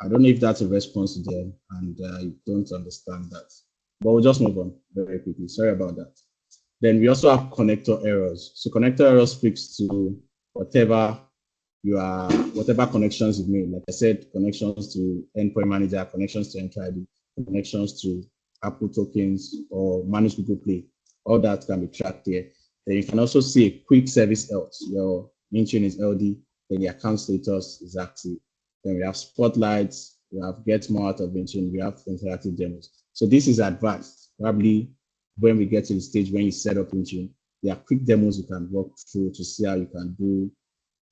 I don't know if that's a response to them, and I don't understand that. But we'll just move on very quickly. Sorry about that. Then we also have connector errors. So connector errors speaks to whatever connections you've made. Like I said, connections to Endpoint Manager, connections to Entra ID, connections to Apple tokens or managed Google Play. All that can be tracked here. Then you can also see a quick service else. Your Intune is LD, then the account status is active. Then we have spotlights, we have get more out of Intune, we have interactive demos. So this is advanced. Probably when we get to the stage when you set up Intune, there are quick demos you can walk through to see how you can do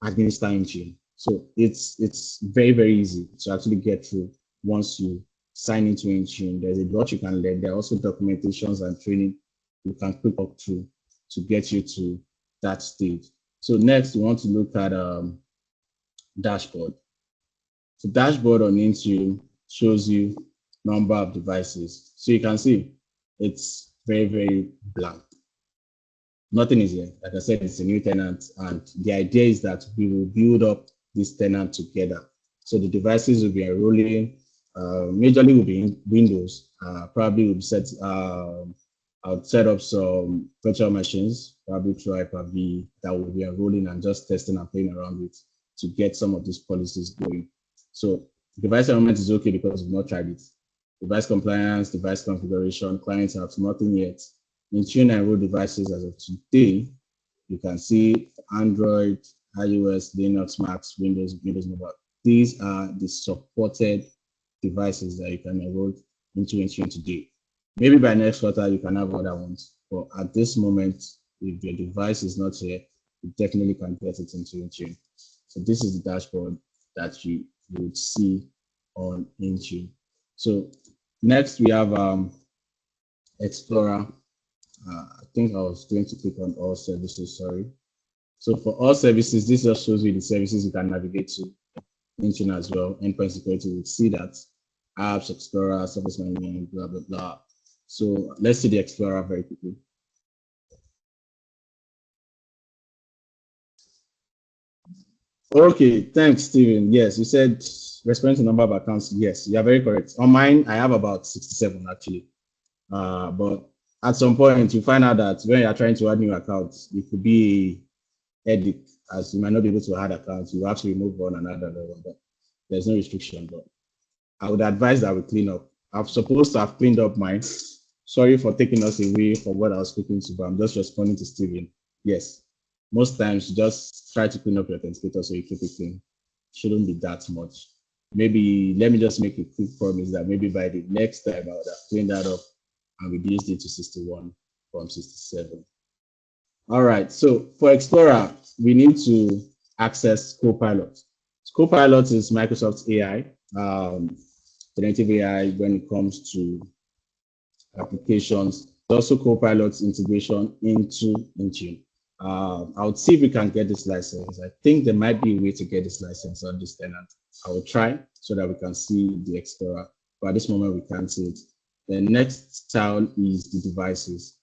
administer Intune. So it's very, very easy to actually get through once you sign into Intune. There's a lot you can learn. There are also documentations and training you can quick walk through to get you to that stage. So next, we want to look at dashboard. So dashboard on Intune shows you number of devices. So you can see it's very, very blank. Nothing is here. Like I said, it's a new tenant, and the idea is that we will build up this tenant together. So the devices will be enrolling. Majorly will be in Windows. Probably will be set. I'll set up some virtual machines, probably through Hyper-V, that will be enrolling and just testing and playing around with to get some of these policies going. So device enrollment is okay because we've not tried it. Device compliance, device configuration, clients have nothing yet. Intune enrolled devices as of today, you can see Android, iOS, Linux, Macs, Windows Mobile. These are the supported devices that you can enroll into Intune today. Maybe by next quarter, you can have other ones. But at this moment, if your device is not here, you definitely can get it into Intune. So this is the dashboard that you would see on Intune. So next we have Explorer. I think I was going to click on all services, sorry. So for all services, this just shows you the services you can navigate to Intune as well. Endpoint security would see that. Apps, Explorer, service management, blah, blah, blah. So let's see the Explorer very quickly. Okay, thanks, Steven. Yes, you said responding to number of accounts. Yes, you are very correct. On mine, I have about 67 actually. But at some point, you find out that when you are trying to add new accounts, it could be a headache, as you might not be able to add accounts. You have to remove one and add another one. But there's no restriction. But I would advise that we clean up. I'm supposed to have cleaned up mine. Sorry for taking us away from what I was speaking to, but I'm just responding to Steven. Yes, most times you just try to clean up your authenticator so you keep it clean. Shouldn't be that much. Maybe let me just make a quick promise that maybe by the next time I would have cleaned that up and reduced it to 61 from 67. All right, so for Explorer, we need to access Copilot. Copilot is Microsoft's AI, generative AI when it comes to applications. Also Copilot's integration into Intune. I would see if we can get this license. I think there might be a way to get this license on this tenant. I will try so that we can see the Explorer, but at this moment we can't see it. The next tile is the devices.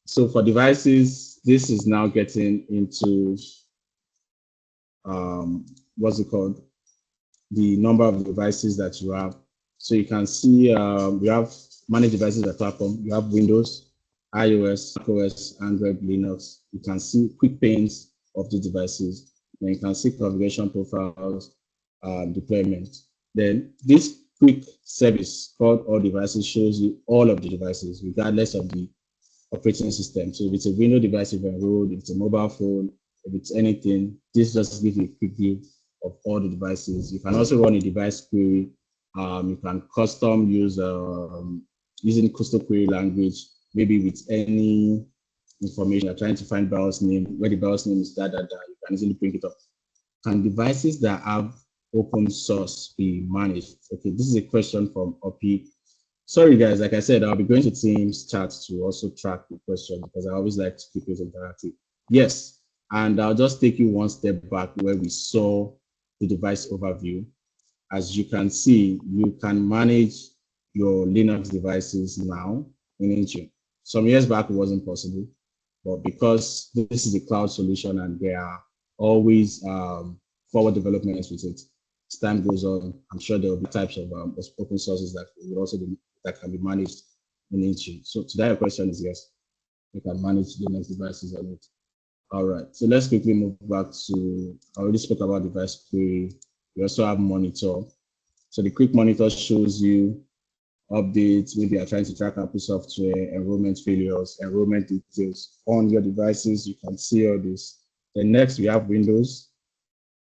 So for devices, this is now getting into what's it called? The number of devices that you have. So you can see we have manage devices by platform. You have Windows, iOS, macOS, Android, Linux. You can see quick panes of the devices. Then you can see configuration profiles, deployment. Then this quick service called All Devices shows you all of the devices, regardless of the operating system. So if it's a Windows device you've enrolled, if it's a mobile phone, if it's anything, this just gives you a quick view of all the devices. You can also run a device query. You can custom use using custom query language, maybe with any information you're trying to find BIOS name, where the BIOS name is that, you can easily bring it up. Can devices that have open source be managed? Okay, this is a question from OP. Sorry guys, like I said, I'll be going to Teams chat to also track the question because I always like to keep it interactive. Yes, and I'll just take you one step back where we saw the device overview. As you can see, you can manage your Linux devices now in Intune. Some years back, it wasn't possible, but because this is a cloud solution and there are always forward developments with it, as time goes on, I'm sure there will be types of open sources that will also be, that can be managed in Intune. So to that, your question is yes, you can manage Linux devices on it. All right, so let's quickly move back to, I already spoke about device query. We also have monitor. So the quick monitor shows you updates, maybe you're trying to track Apple software, enrollment failures, enrollment details on your devices. You can see all this. Then next we have Windows.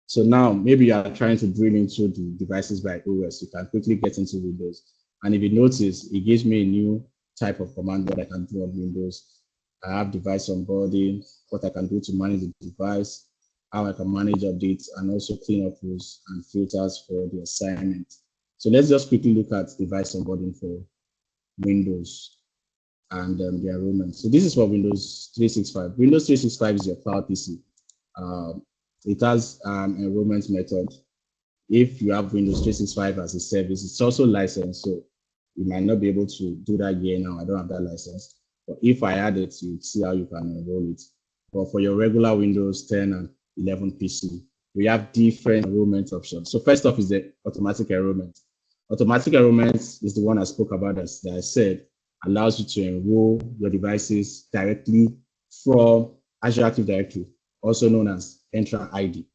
So now maybe you are trying to drill into the devices by OS. You can quickly get into Windows. And if you notice, it gives me a new type of command that I can do on Windows. I have device onboarding, what I can do to manage the device, how I can manage updates, and also clean up rules and filters for the assignment. So let's just quickly look at device onboarding for Windows and the enrollment. So this is for Windows 365. Windows 365 is your cloud PC. It has an enrollment method. If you have Windows 365 as a service, it's also licensed. So you might not be able to do that here now. I don't have that license. But if I add it, you'd see how you can enroll it. But for your regular Windows 10 and 11 PC, we have different enrollment options. So first off is the automatic enrollment. Automatic enrollment is the one I spoke about, as I said, allows you to enroll your devices directly from Azure Active Directory, also known as Entra ID.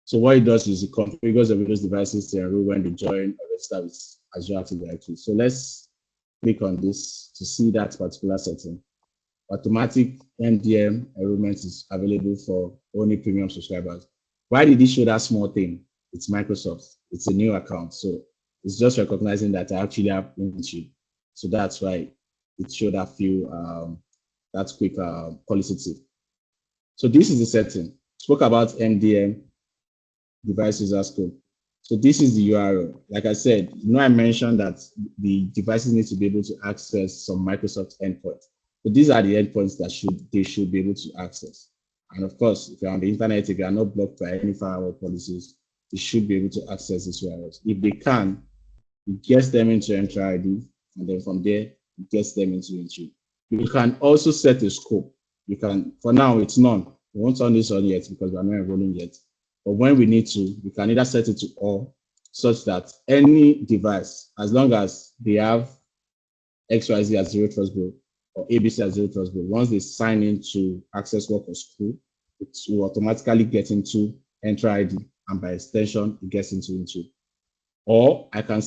So what it does is it configures the Windows devices to enroll when they join or register with Azure Active Directory. So let's click on this to see that particular setting. Automatic MDM enrollment is available for only premium subscribers. Why did it show that small thing? It's Microsoft. It's a new account. So it's just recognizing that I actually have Intune. So that's why it showed that few, that quick policy tip. So this is the setting. Spoke about MDM, device user scope. So this is the URL. Like I said, I mentioned that the devices need to be able to access some Microsoft endpoints. So these are the endpoints that they should be able to access. And of course, if you're on the internet, if you are not blocked by any firewall policies, you should be able to access these URLs. If they can, it gets them into Entra ID, and then from there, it gets them into Intune. You can also set a scope. You can, for now, it's none. We won't turn this on yet because we're not enrolling yet. But when we need to, we can either set it to all, such that any device, as long as they have XYZ as zero trust group or ABC as zero trust group, once they sign in to access work or school, it will automatically get into Entra ID, and by extension, it gets into Intune. Or I can,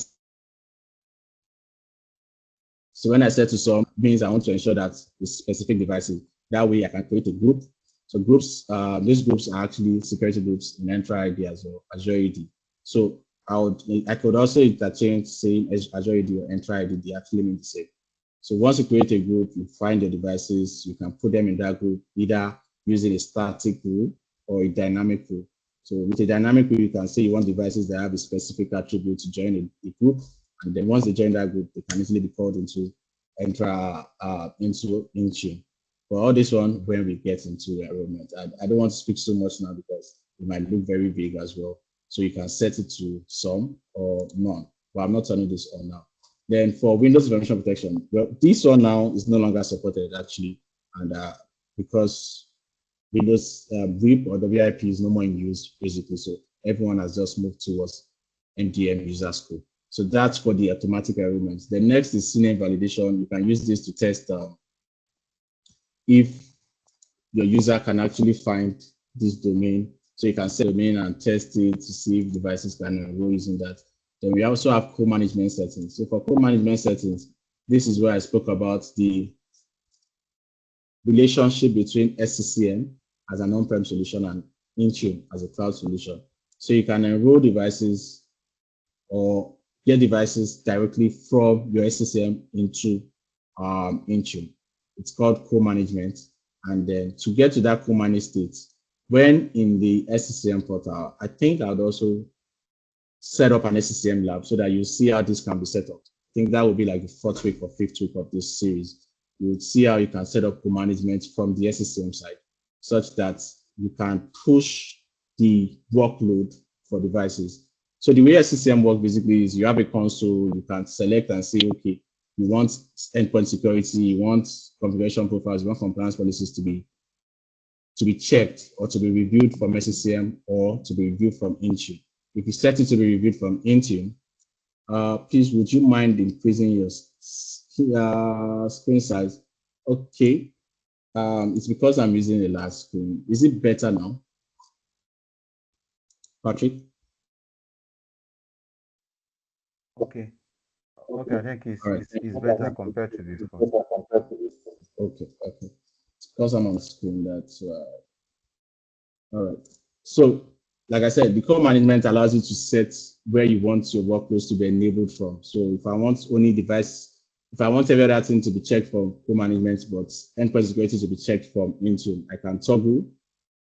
so when I set to some, means I want to ensure that the specific devices, that way I can create a group. So groups, these groups are actually security groups in Entra ID as well, Azure AD. So I could also interchange saying Azure AD or Entra ID, they actually mean the same. So once you create a group, you find the devices, you can put them in that group, either using a static group or a dynamic group. So with a dynamic group, you can say you want devices that have a specific attribute to join a group. And then once they join that group, they can easily be called into Entra, into Intune. For all this one, when we get into enrollment, I don't want to speak so much now because it might look very big as well. So you can set it to some or none, but I'm not turning this on now. Then for Windows Information Protection, well, this one now is no longer supported actually, and because Windows VIP or WIP is no more in use basically, so everyone has just moved towards MDM user scope. So that's for the automatic enrollment. The next is CNAME validation. You can use this to test if your user can actually find this domain. So you can set a domain and test it to see if devices can enroll using that. Then we also have co-management settings. So for co-management settings, this is where I spoke about the relationship between SCCM as an on-prem solution and Intune as a cloud solution. So you can enroll devices or get devices directly from your SCCM into Intune. It's called co-management. And then to get to that co-managed state, when in the SCCM portal, I think I would also set up an SCCM lab so that you see how this can be set up. I think that would be like the 4th week or 5th week of this series. You would see how you can set up co-management from the SCCM side, such that you can push the workload for devices. So the way SCCM works basically is you have a console, you can select and say, okay, you want endpoint security, you want configuration profiles, you want compliance policies to be checked or to be reviewed from SCCM or to be reviewed from Intune. If you set it to be reviewed from Intune, please, would you mind increasing your screen size? Okay, it's because I'm using the last screen. Is it better now, Patrick? Okay. Okay, I think it's better compared to before. Okay. It's because I'm on the screen, that's all right. So, like I said, the co-management allows you to set where you want your workloads to be enabled from. So if I want every other thing to be checked from co-management, but endpoint security to be checked from Intune, I can toggle.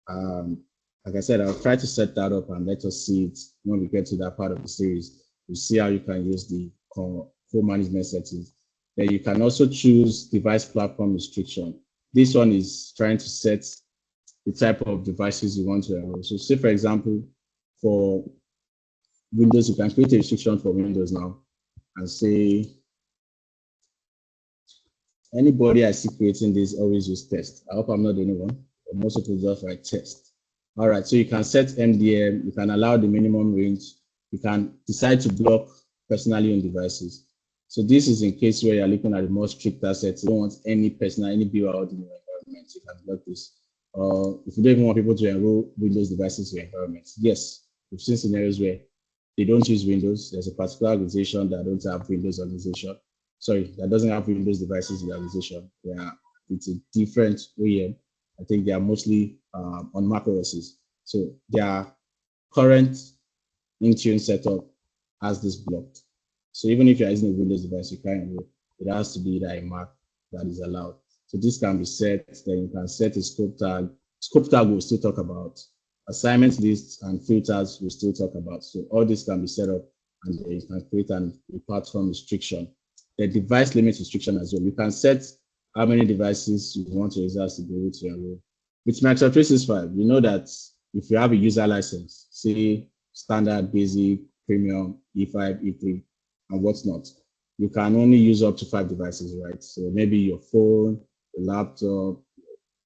Like I said, I'll try to set that up and let us see it when we get to that part of the series. You see how you can use the co-management settings. Then you can also choose device platform restriction. This one is trying to set the type of devices you want to enroll. So say, for example, for Windows, you can create a restriction for Windows now and say, anybody I see creating this always use test. I hope I'm not the only one, but most people just write test. All right, so you can set MDM, you can allow the minimum range, you can decide to block personally owned devices. So this is in case where you're looking at the more stricter sets, you don't want any personal, any BYOD in your environment, you can block this. If you don't even want people to enroll Windows devices in your environment, yes, we've seen scenarios where they don't use Windows. There's a particular organization that don't have Windows organization. Sorry, that doesn't have Windows devices in the organization. Yeah, it's a different OEM. I think they are mostly on Mac OSs. So their current Intune setup has this blocked. So even if you're using a Windows device, you can't enroll. It has to be that a Mac that is allowed. So this can be set, then you can set a scope tag. Scope tag we'll still talk about. Assignment lists and filters we'll still talk about. So all this can be set up and then you can create a platform restriction. The device limit restriction as well. You can set how many devices you want your users to be able to enroll. With Microsoft 365, you know that if you have a user license, say standard, basic, premium, E5, E3, and what's not, you can only use up to 5 devices, right? So maybe your phone, your laptop,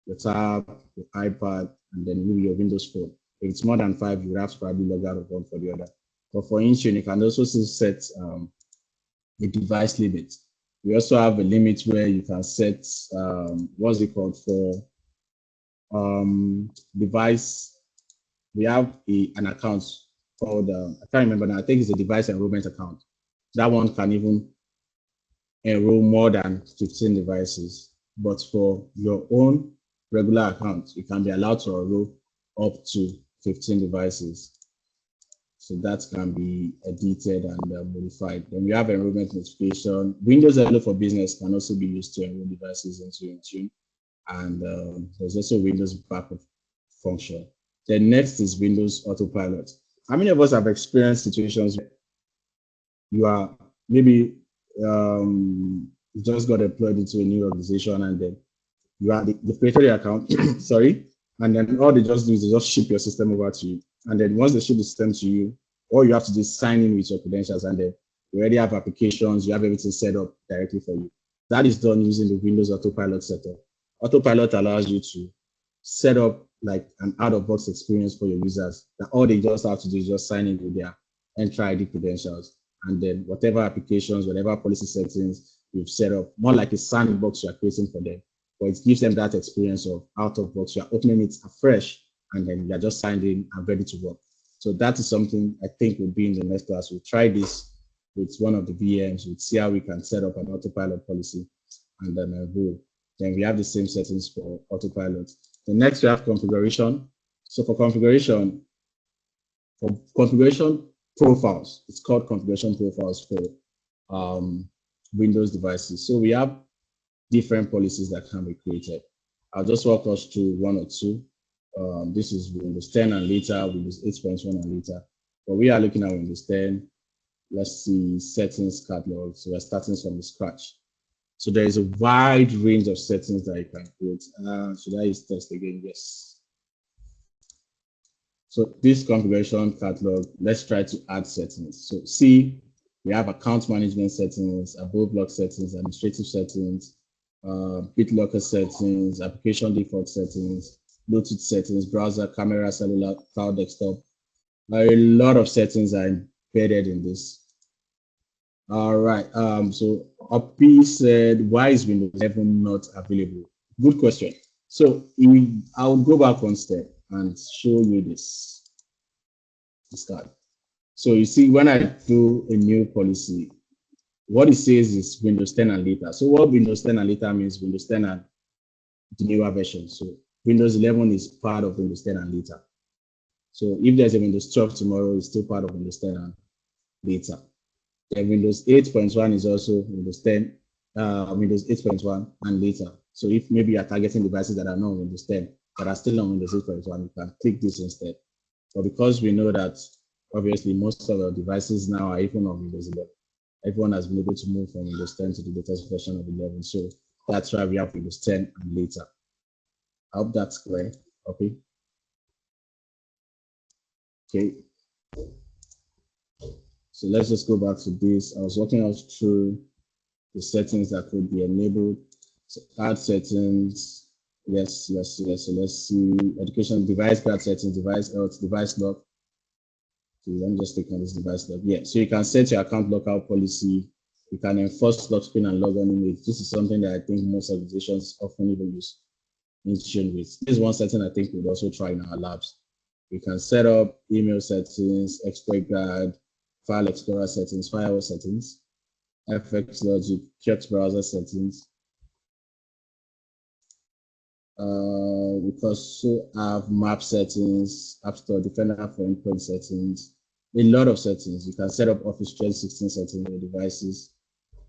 your tab, your iPad, and then maybe your Windows Phone. If it's more than 5, you have to probably log out of one for the other. But for Intune, you can also set a device limit. We also have a limit where you can set, what's it called, for device. We have an account called, I can't remember now, I think it's a device enrollment account. That one can even enroll more than 15 devices. But for your own regular account, you can be allowed to enroll up to 15 devices. So that can be edited and modified. Then we have enrollment notification. Windows Hello for Business can also be used to enroll devices into Intune. And there's also Windows backup function. Then next is Windows Autopilot. How many of us have experienced situations where you are maybe you just got deployed into a new organization and then you are the created your account, sorry, and then all they just do is they just ship your system over to you. And then once they ship the system to you, all you have to do is sign in with your credentials, and then you already have applications, you have everything set up directly for you. That is done using the Windows Autopilot setup. Autopilot allows you to set up like an out-of-box experience for your users, that all they just have to do is just sign in with their Entra ID credentials. and then whatever applications, whatever policy settings you've set up, more like a sandbox you are creating for them. But it gives them that experience of out of box. You are opening it afresh, and then you are just signed in and ready to work. So that is something I think will be in the next class. We'll try this with one of the VMs. We'll see how we can set up an autopilot policy, and then then we have the same settings for autopilot. The next we have configuration. So for configuration profiles, it's called configuration profiles for Windows devices. So we have different policies that can be created. I'll just walk us through one or two. This is Windows 10 and later, Windows 8.1 and later. But we are looking at Windows 10. Let's see settings catalog. So we're starting from the scratch. So there is a wide range of settings that you can create. Should I use test again? Yes. So this configuration catalog, let's try to add settings. So see, we have account management settings, above block settings, administrative settings, BitLocker settings, application default settings, Bluetooth settings, browser, camera, cellular, cloud, desktop. A lot of settings are embedded in this. All right. So Opi said, why is Windows 11 not available? Good question. So I will go back one step and show you this card. So you see, when I do a new policy, what it says is Windows 10 and later. So what Windows 10 and later means Windows 10 and the newer version. So Windows 11 is part of Windows 10 and later. So if there's a Windows 12 tomorrow, it's still part of Windows 10 and later. Then Windows 8.1 is also Windows 10, Windows 8.1 and later. So if maybe you're targeting devices that are not on Windows 10, but are still on Windows 8.1, you can click this instead. But because we know that obviously most of our devices now are even on Windows 11, everyone has been able to move from Windows 10 to the latest version of 11. So that's why we have Windows 10 and later. I hope that's clear. Okay. Okay. So let's just go back to this. I was walking us through the settings that could be enabled. So add settings. Yes. So let's see. Education device guard settings, device health, device lock. So let me just click on this device lock. Yeah. So you can set your account lockout policy. You can enforce lock screen and log on image. This is something that I think most organizations often even use Intune with. This is one setting I think we'll also try in our labs. You can set up email settings, exploit guard, file explorer settings, firewall settings, FX logic, Kiosk browser settings. We also have map settings, App Store, Defender for endpoint settings, a lot of settings. You can set up Office 2016 settings on your devices.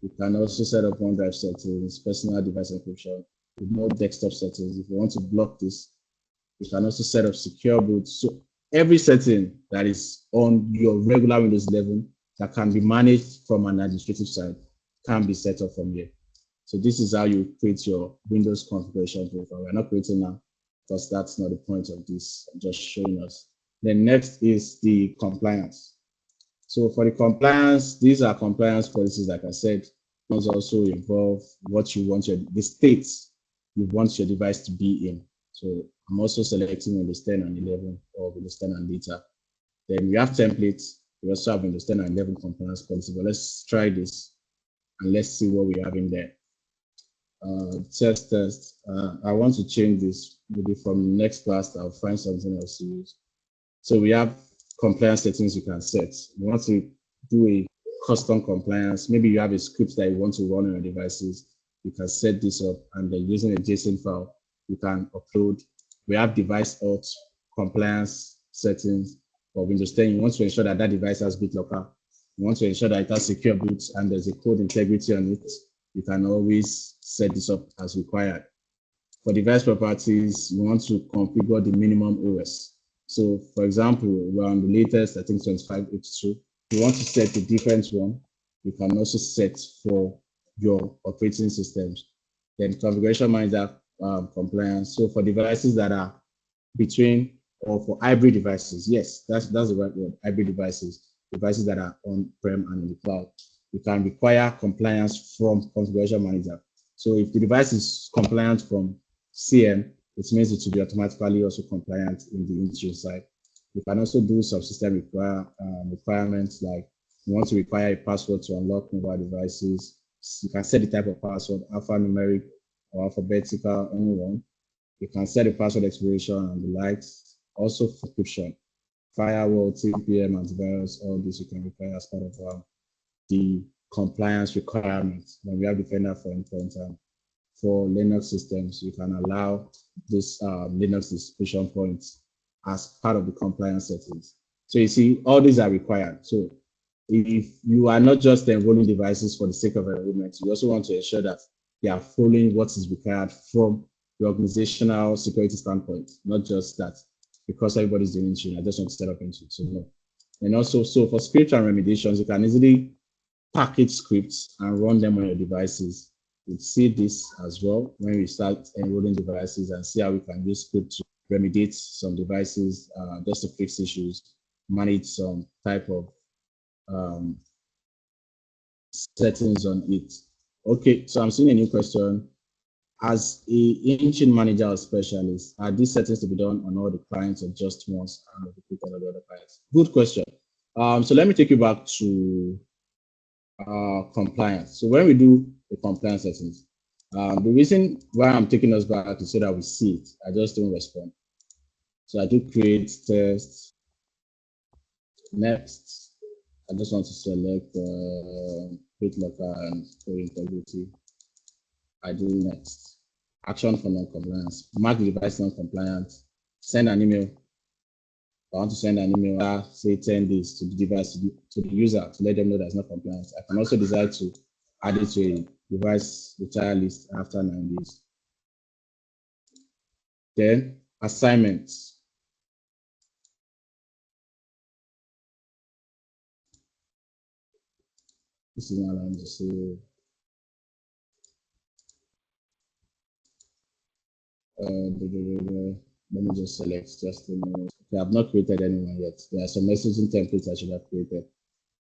You can also set up OneDrive settings, personal device encryption, remote desktop settings. If you want to block this, you can also set up secure boot. So every setting that is on your regular Windows 11 that can be managed from an administrative side can be set up from here. So this is how you create your Windows configuration profile. We're not creating now because that's not the point of this. I'm just showing us. Then next is the compliance. So for the compliance, these are compliance policies, like I said, those also involve what you want the states you want your device to be in. So I'm also selecting Windows 10 and 11 or Windows 10 and later. Then we have templates. We also have Windows 10 and 11 compliance policy, but let's try this and let's see what we have in there. Test. I want to change this. Maybe from next class, I'll find something else to use. So we have compliance settings you can set. You want to do a custom compliance. Maybe you have a script that you want to run on your devices. You can set this up, and then using a JSON file, you can upload. We have device auth compliance settings for Windows 10. You want to ensure that that device has BitLocker. You want to ensure that it has secure boot and there's a code integrity on it. You can always set this up as required. For device properties, you want to configure the minimum OS. So for example, we're on the latest, I think 25.82. You want to set a different one. You can also set for your operating systems. Then configuration manager compliance. So for devices that are between or for hybrid devices, yes, that's the right word, hybrid devices that are on-prem and in the cloud. You can require compliance from configuration manager. So if the device is compliant from CM, it means it will be automatically also compliant in the Intune side. You can also do subsystem requirements like You want to require a password to unlock mobile devices. You can set the type of password, alphanumeric or alphabetical, anyone. You can set the password expiration and the likes. Also, encryption, firewall, TPM, antivirus, all this you can require as part of the compliance requirements. When we have Defender for endpoint for Linux systems, you can allow this Linux distribution points as part of the compliance settings. So you see, all these are required. So if you are not just enrolling devices for the sake of enrollment, you also want to ensure that they are following what is required from the organizational security standpoint, not just that because everybody's doing Intune, I just want to set up Intune. So no. And also, so for script and remediations, you can easily package scripts and run them on your devices. We'll see this as well when we start enrolling devices and see how we can use script to remediate some devices, just to fix issues, manage some type of settings on it. Okay, so I'm seeing a new question. As a Intune manager or specialist, are these settings to be done on all the clients or just once and repeated on the other clients? Good question. So let me take you back to compliance. So when we do the compliance settings, the reason why I'm taking us back is so that we see it. I just don't respond. So I do create test. Next, I just want to select create local and for integrity. I do next. Action for non-compliance. Mark the device non-compliant. Send an email. I want to send an email, say 10 days to the device, to the user, to let them know there's no compliance. I can also decide to add it to a device retire list after 9 days. Then assignments. This is not allowing to say. Let me just select just a minute. Okay, I've not created anyone yet. There are some messaging templates I should have created.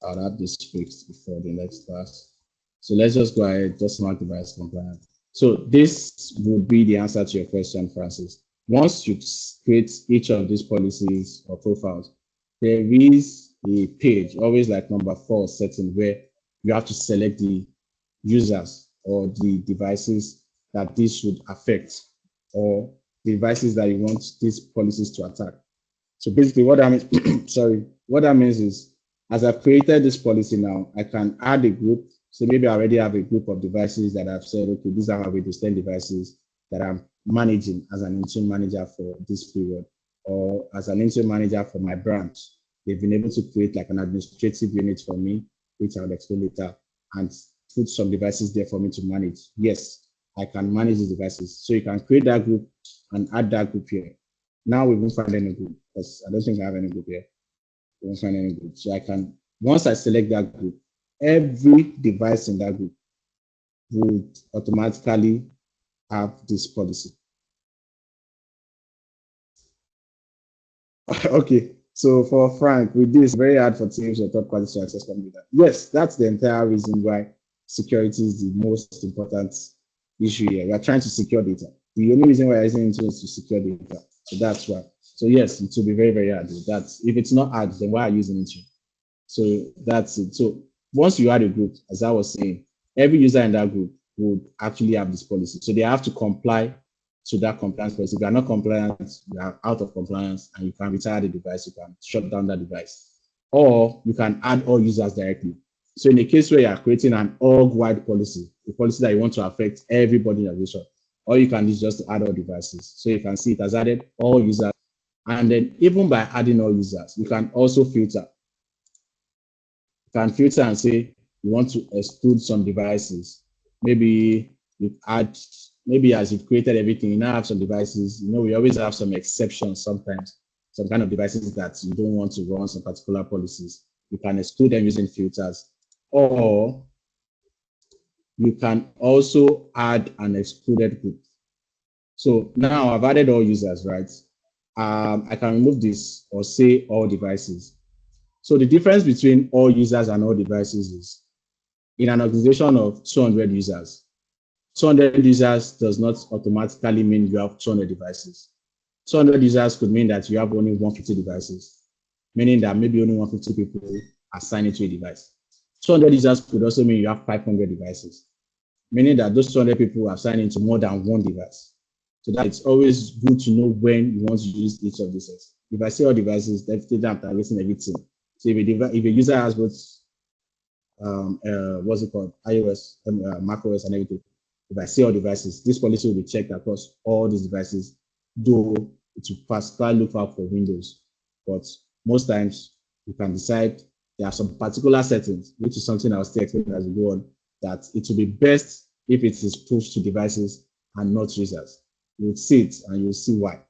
I'll have this fixed before the next class. So let's just go ahead, just mark device compliant. So this would be the answer to your question, Francis. Once you create each of these policies or profiles, there is a page, always like number 4 setting, where you have to select the users or the devices that this should affect, or the devices that you want these policies to attack. So basically what that means, sorry, what that means is, as I've created this policy now, I can add a group. So maybe I already have a group of devices that I've said, okay, these are how we do 10 devices that I'm managing as an Intune manager for this period, or as an Intune manager for my branch. They've been able to create like an administrative unit for me, which I'll explain later, and put some devices there for me to manage. Yes, I can manage these devices. So you can create that group and add that group here. Now we won't find any group because I don't think I have any group here. We won't find any group. So I can, once I select that group, every device in that group would automatically have this policy. Okay, so for Frank, with this, very hard for teams or third parties to access computer. Yes, that's the entire reason why security is the most important issue here. We are trying to secure data. The only reason why I'm using Intune is to secure data. So that's why. So yes, it will be very, very hard. That's, if it's not hard, then why are you using Intune? So that's it. So once you add a group, as I was saying, every user in that group would actually have this policy. So they have to comply to that compliance policy. If you are not compliant, you are out of compliance, and you can retire the device, you can shut down that device. Or you can add all users directly. So in a case where you are creating an org-wide policy, a policy that you want to affect everybody in your organization, all you can do is just add all devices. So you can see it has added all users. And then even by adding all users, you can also filter. You can filter and say you want to exclude some devices. Maybe you add, maybe as you've created everything, you now have some devices. You know, we always have some exceptions sometimes, some kind of devices that you don't want to run some particular policies. You can exclude them using filters, or you can also add an excluded group. So now I've added all users, right? I can remove this or say all devices. So the difference between all users and all devices is, in an organization of 200 users, 200 users does not automatically mean you have 200 devices. 200 users could mean that you have only 150 devices, meaning that maybe only 150 people assigned to a device. 200 users could also mean you have 500 devices, meaning that those 200 people are assigned into more than one device. So that it's always good to know when you want to use each of these sets. If I say all devices, definitely I'm targeting everything. So if a user has both, what's it called, iOS, macOS, and everything, if I say all devices, this policy will be checked across all these devices, though it will particularly look out for Windows. But most times you can decide there are some particular settings, which is something I'll still explain as we go on, that it will be best if it is pushed to devices and not users. You'll see it and you'll see why.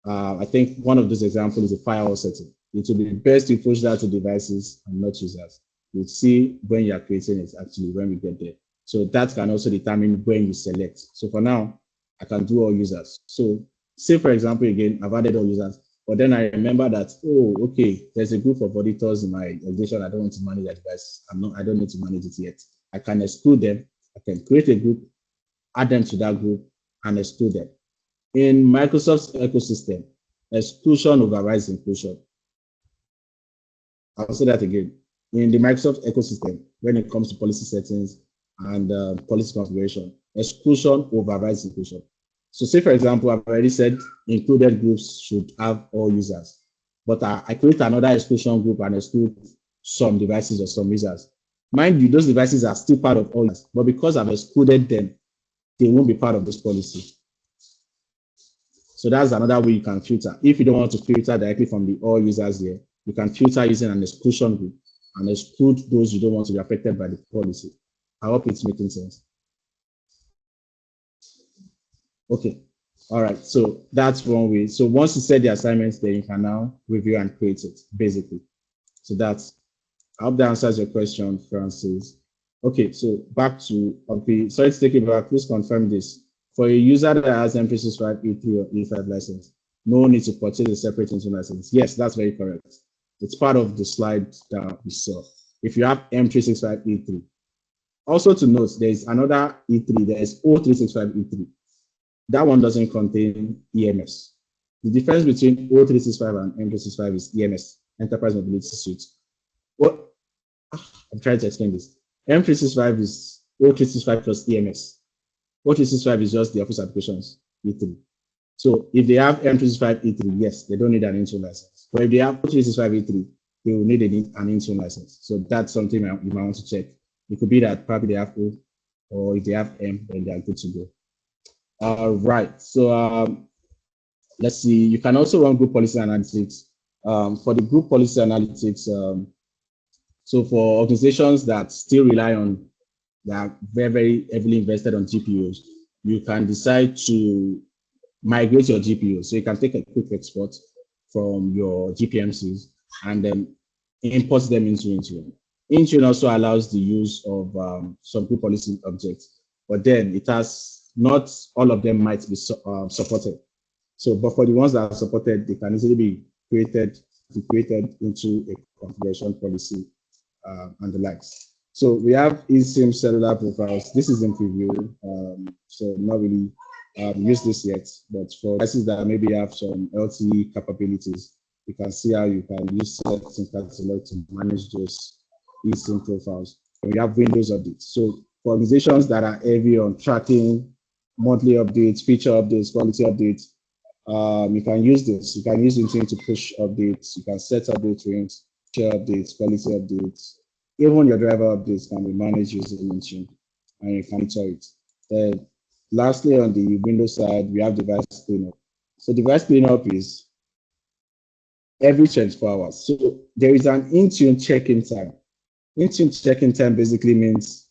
I think one of those examples is a firewall setting. It will be best to push that to devices and not users. You'll see when you are creating it, actually, when we get there. So that can also determine when you select. So for now, I can do all users. So say, for example, again, I've added all users, but then I remember that, oh, okay, there's a group of auditors in my organization. I don't want to manage that device. I don't need to manage it yet. I can exclude them. I can create a group, add them to that group, and exclude them. In Microsoft's ecosystem, exclusion overrides inclusion. I'll say that again. In the Microsoft ecosystem, when it comes to policy settings and policy configuration, exclusion overrides inclusion. So say, for example, I've already said included groups should have all users, but I create another exclusion group and exclude some devices or some users. Mind you, those devices are still part of all users, but because I've excluded them, they won't be part of this policy. So that's another way you can filter. If you don't want to filter directly from the all users here, you can filter using an exclusion group and exclude those you don't want to be affected by the policy. I hope it's making sense. Okay, all right, so that's one way. So once you set the assignments, then you can now review and create it, basically. So that's, I hope that answers your question, Francis. Okay, so back to, okay, sorry to take it back, please confirm this. For a user that has M365 E3 or E5 license, no need to purchase a separate Intune license. Yes, that's very correct. It's part of the slide that we saw. If you have M365 E3. Also to note, there's another E3, there's O365 E3. That one doesn't contain EMS. The difference between O365 and M365 is EMS, Enterprise Mobility Suite. What? I'm trying to explain this. M365 is O365 plus EMS. O365 is just the Office applications, E3. So if they have M365 E3, yes, they don't need an Intune license. But if they have O365 E3, they will need an Intune license. So that's something you might want to check. It could be that probably they have O, or if they have M, then they are good to go. All right, so let's see. You can also run group policy analytics. For the group policy analytics, so for organizations that still rely on, that are very, very heavily invested on GPUs, you can decide to migrate your GPUs. So you can take a quick export from your GPMCs and then import them into Intune. Intune also allows the use of some group policy objects, but then it has, not all of them might be supported. So, but for the ones that are supported, they can easily be created into a configuration policy and the likes. So we have eSIM cellular profiles. This is in preview, so not really used this yet, but for devices that maybe have some LTE capabilities, you can see how you can use settings catalog to manage those eSIM profiles. And we have Windows updates. So for organizations that are heavy on tracking monthly updates, feature updates, quality updates, you can use this. You can use Intune to push updates. You can set update rings, feature updates, quality updates. Even your driver updates can be managed using Intune, and you can monitor it. Then lastly, on the Windows side, we have device cleanup. So device cleanup is every 24 hours. So there is an Intune check-in time. Intune check-in time basically means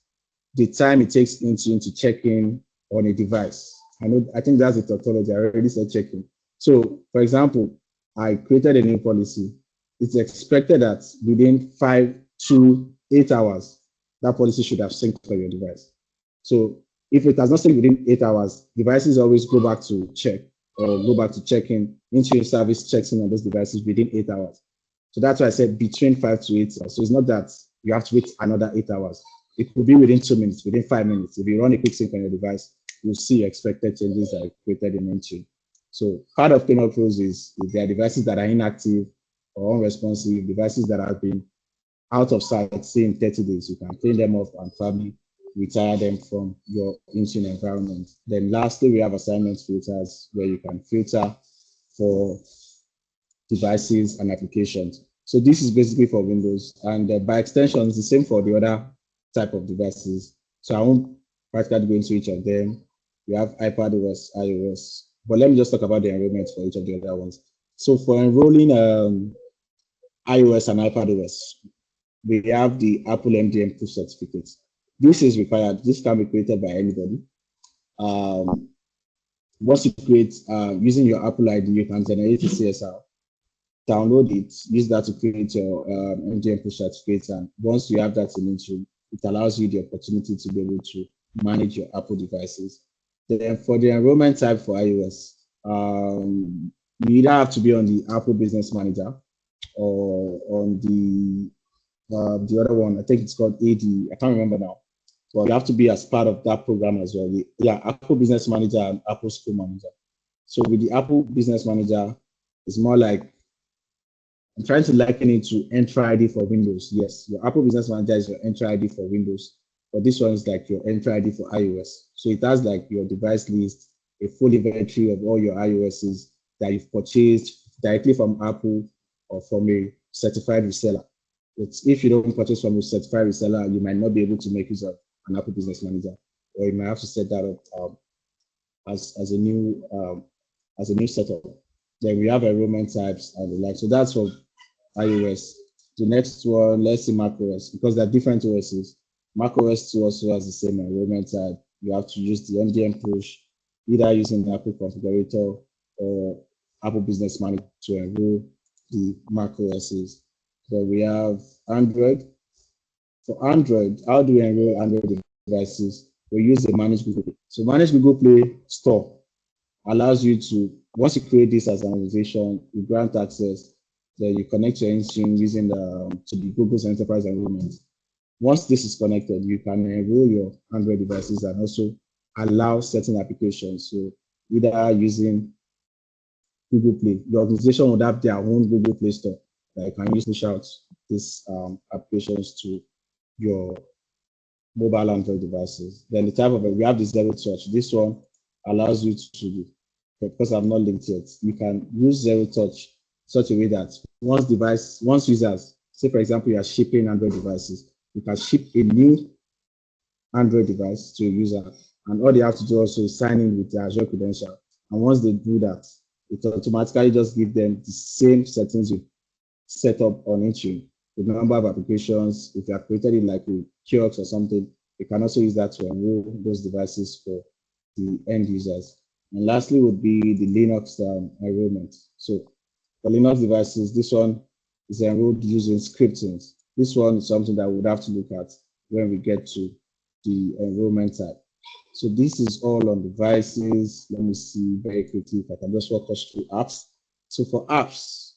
the time it takes Intune to check in on a device. I think that's the tautology. I already said check-in. So for example, I created a new policy. It's expected that within 5 to 8 hours, that policy should have synced for your device. So if it has not synced within 8 hours, devices always go back to check or go back to check-in. Intune service checks in on those devices within 8 hours. So that's why I said between 5 to 8 hours. So it's not that you have to wait another 8 hours. It could be within 2 minutes, within 5 minutes. If you run a quick sync on your device, you'll see expected changes that are created in Intune. So part of cleanup rules is if there are devices that are inactive or unresponsive, devices that have been out of sight, say in 30 days, you can clean them off and probably retire them from your Intune environment. Then lastly, we have assignment filters where you can filter for devices and applications. So this is basically for Windows, and by extension, it's the same for the other type of devices. So I won't practically go into each of them. We have iPadOS, iOS, but let me just talk about the enrollment for each of the other ones. So for enrolling iOS and iPadOS, we have the Apple MDM push certificate. This is required. This can be created by anybody. Once you create, using your Apple ID, you can generate a CSR, download it, use that to create your MDM push certificate. And once you have that in Intune, it allows you the opportunity to be able to manage your Apple devices. Then for the enrollment type for iOS, you either have to be on the Apple Business Manager or on the other one. I think it's called AD. I can't remember now. But you have to be as part of that program as well. Yeah, Apple Business Manager and Apple School Manager. So with the Apple Business Manager, it's more like, I'm trying to liken it to Entra ID for Windows. Yes, your Apple Business Manager is your Entra ID for Windows, but this one is like your Entra ID for iOS. So it has like your device list, a full inventory of all your iOSs that you've purchased directly from Apple or from a certified reseller. If you don't purchase from a certified reseller, you might not be able to make use of an Apple Business Manager, or you might have to set that up as a new setup. Then we have enrollment types and the like. So that's for iOS. The next one, let's see macOS, because they're different OSs. macOS 2 also has the same enrollment type. You have to use the MDM push, either using the Apple configurator or Apple Business Manager to enroll the macOSs. Then we have Android. For Android, how do we enroll Android devices? We use the Manage Google Play. So Manage Google Play Store allows you to, once you create this as an organization, you grant access, then you connect your Intune using to the Google's enterprise enrollment. Once this is connected, you can enroll your Android devices and also allow certain applications. So either using Google Play, the organization would have their own Google Play Store that you can use to push out these applications to your mobile Android devices. Then the type of it, we have the Zero Touch. This one allows you to, because I'm not linked yet, you can use Zero Touch such a way that once users, say for example, you are shipping Android devices, you can ship a new Android device to a user, and all they have to do also is sign in with their Azure credential. And once they do that, it automatically just gives them the same settings you set up on Intune, the number of applications. If you have created it like a kiosk or something, you can also use that to enroll those devices for the end users. And lastly would be the Linux enrollment. So for Linux devices, this one is enrolled using scripting. This one is something that we would have to look at when we get to the enrollment type. So this is all on devices. Let me see very quickly if I can just walk us through apps. So for apps,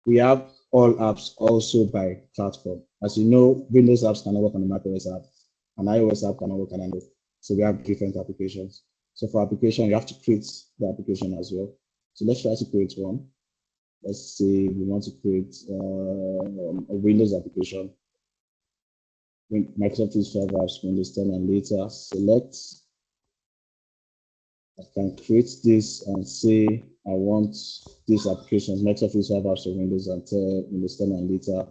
we have all apps also by platform. As you know, Windows apps cannot work on the macOS app, and iOS app cannot work on Android. So we have different applications. So for application, you have to create the application as well. So let's try to create one. Let's say we want to create a Windows application. Microsoft 365 apps, Windows 10 and later. Select. I can create this and say I want these applications, Microsoft 365 apps for Windows and 10, Windows 10 and later.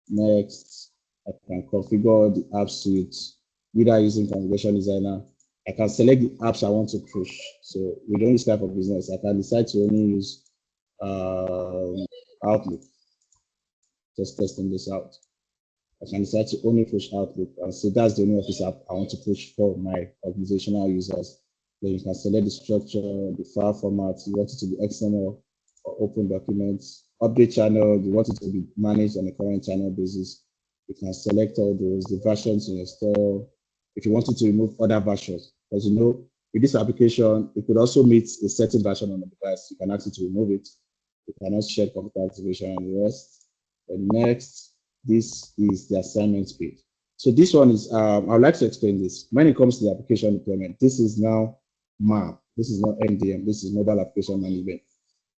Next, I can configure the app suite without using configuration designer. I can select the apps I want to push. So we don't use type of business. I can decide to only use Outlook. Just testing this out. I can decide to only push Outlook and say that's the only Office app I want to push for my organizational users. Then you can select the structure, the file format. You want it to be XML or open documents. Update channel, you want it to be managed on a current channel basis. You can select all those, the versions to install. If you wanted to remove other versions, as you know, with this application, it could also meet a certain version on the device. You can ask it to remove it. You can also check computer activation and the rest. And next, this is the assignment page. So this one is, I would like to explain this. When it comes to the application deployment, this is now MAP. This is not MDM. This is mobile application management.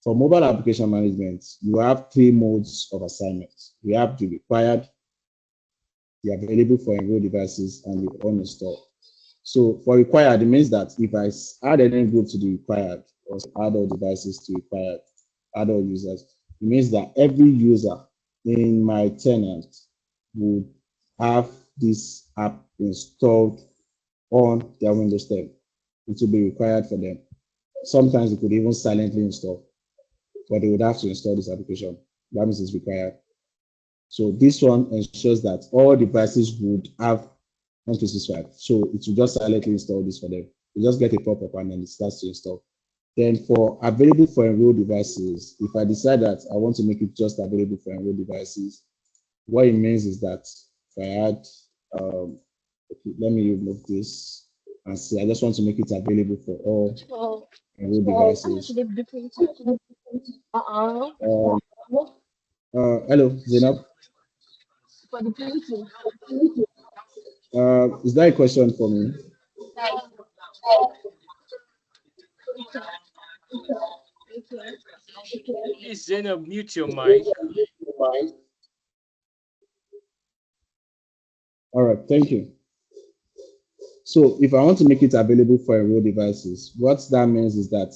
For mobile application management, you have 3 modes of assignments. We have the required, the available for enrolled devices, and the uninstall. So for required, it means that if I add any group to the required or add all devices to required, add all users, it means that every user in my tenant would have this app installed on their Windows 10. It will be required for them. Sometimes they could even silently install, but they would have to install this application. That means it's required. So this one ensures that all devices would have M365. So it will just silently install this for them. You just get a pop-up and then it starts to install. Then for available for enrolled devices, if I decide that I want to make it just available for enrolled devices, what it means is that if I add, okay, let me remove this and see, I just want to make it available for all enrolled devices. Hello, Zainab. Is that a question for me? Please, Zainab, mute your mic. All right, thank you. So if I want to make it available for enrolled devices, what that means is that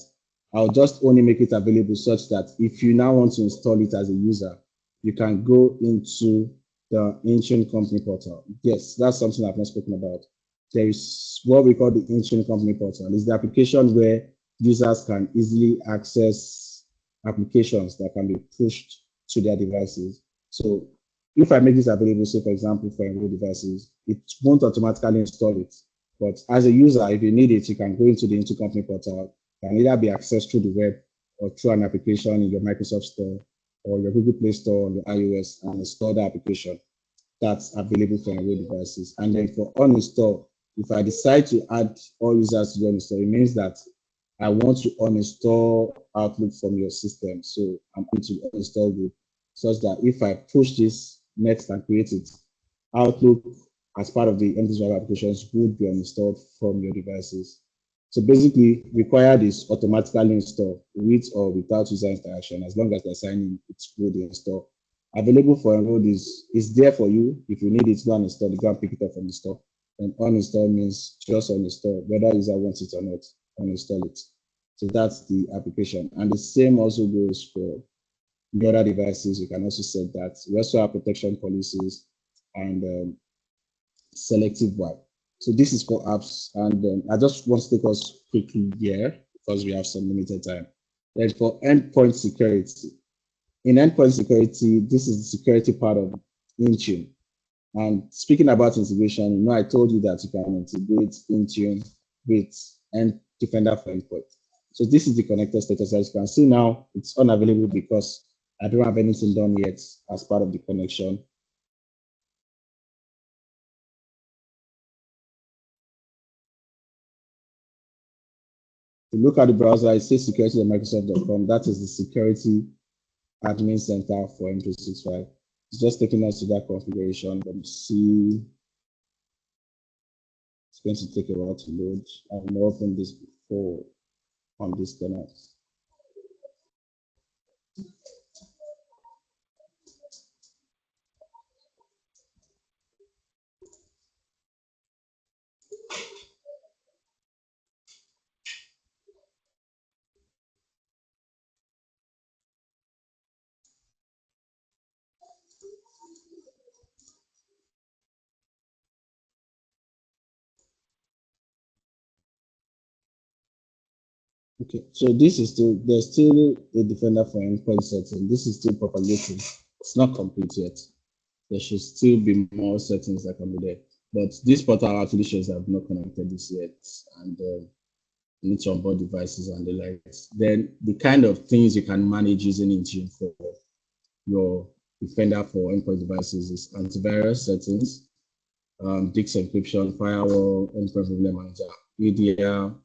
I'll just only make it available such that if you now want to install it as a user, you can go into the Intune company portal. Yes, that's something I've not spoken about. There is what we call the Intune company portal. It's the application where users can easily access applications that can be pushed to their devices. So if I make this available, say for example, for enrolled devices, it won't automatically install it. But as a user, if you need it, you can go into the Intune company portal. It can either be accessed through the web or through an application in your Microsoft Store or your Google Play Store on the iOS and install the application that's available for enrolled devices. And then for uninstall, if I decide to add all users to the uninstall, it means that I want to uninstall Outlook from your system. So I'm going to uninstall it such that if I push this next and create it, Outlook as part of the M365 applications would be uninstalled from your devices. So basically, required is automatically installed with or without user interaction. As long as they're signing, it's would install. Available for enrolled is there for you. If you need it, go and install it, go and pick it up from the store. And uninstall means just uninstall, whether user wants it or not, uninstall it. So that's the application. And the same also goes for the other devices. You can also set that. We also have protection policies and selective wipe. So this is for apps, and I just want to take us quickly here because we have some limited time. Then for endpoint security. In endpoint security, this is the security part of Intune. And speaking about integration, you know, I told you that you can integrate Intune with Defender for Endpoint. So this is the connector status. As you can see now, it's unavailable because I don't have anything done yet as part of the connection. If you look at the browser, it says security.microsoft.com. That is the security admin center for M365. It's just taking us to that configuration. Let me see. It's going to take a while to load. I've opened this before on this tenant. Okay, so this is there's still a defender for endpoint setting. This is still propagating. It's not complete yet. There should still be more settings that can be there. But this portal actually shows I've not connected this yet, and need to onboard devices and the likes. Then the kind of things you can manage using Intune for your defender for endpoint devices is antivirus settings, disk encryption, firewall, endpoint privilege manager, EDR,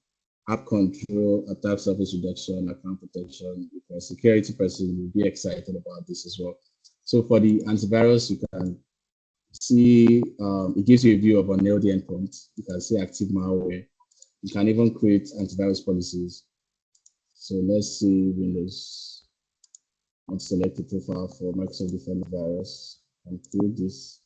app control, attack surface reduction, account protection. If you're a security person, you'll be excited about this as well. So for the antivirus, you can see, it gives you a view of unnailed endpoints. You can see active malware. You can even create antivirus policies. So let's see Windows. I'll select the profile for Microsoft Defender virus and create this.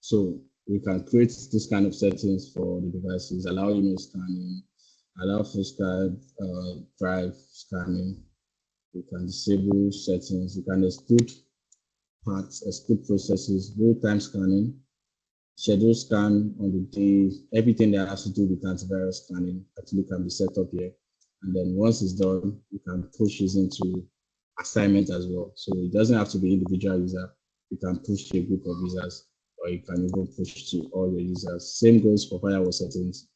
So we can create this kind of settings for the devices, allow email scanning, allow full scan, drive scanning. We can disable settings. We can exclude parts, exclude processes, real-time scanning, schedule scan on the day. Everything that has to do with antivirus scanning actually can be set up here. And then once it's done, you can push this into assignment as well. So it doesn't have to be individual user. You can push to a group of users, or you can even push to all your users. Same goes for firewall settings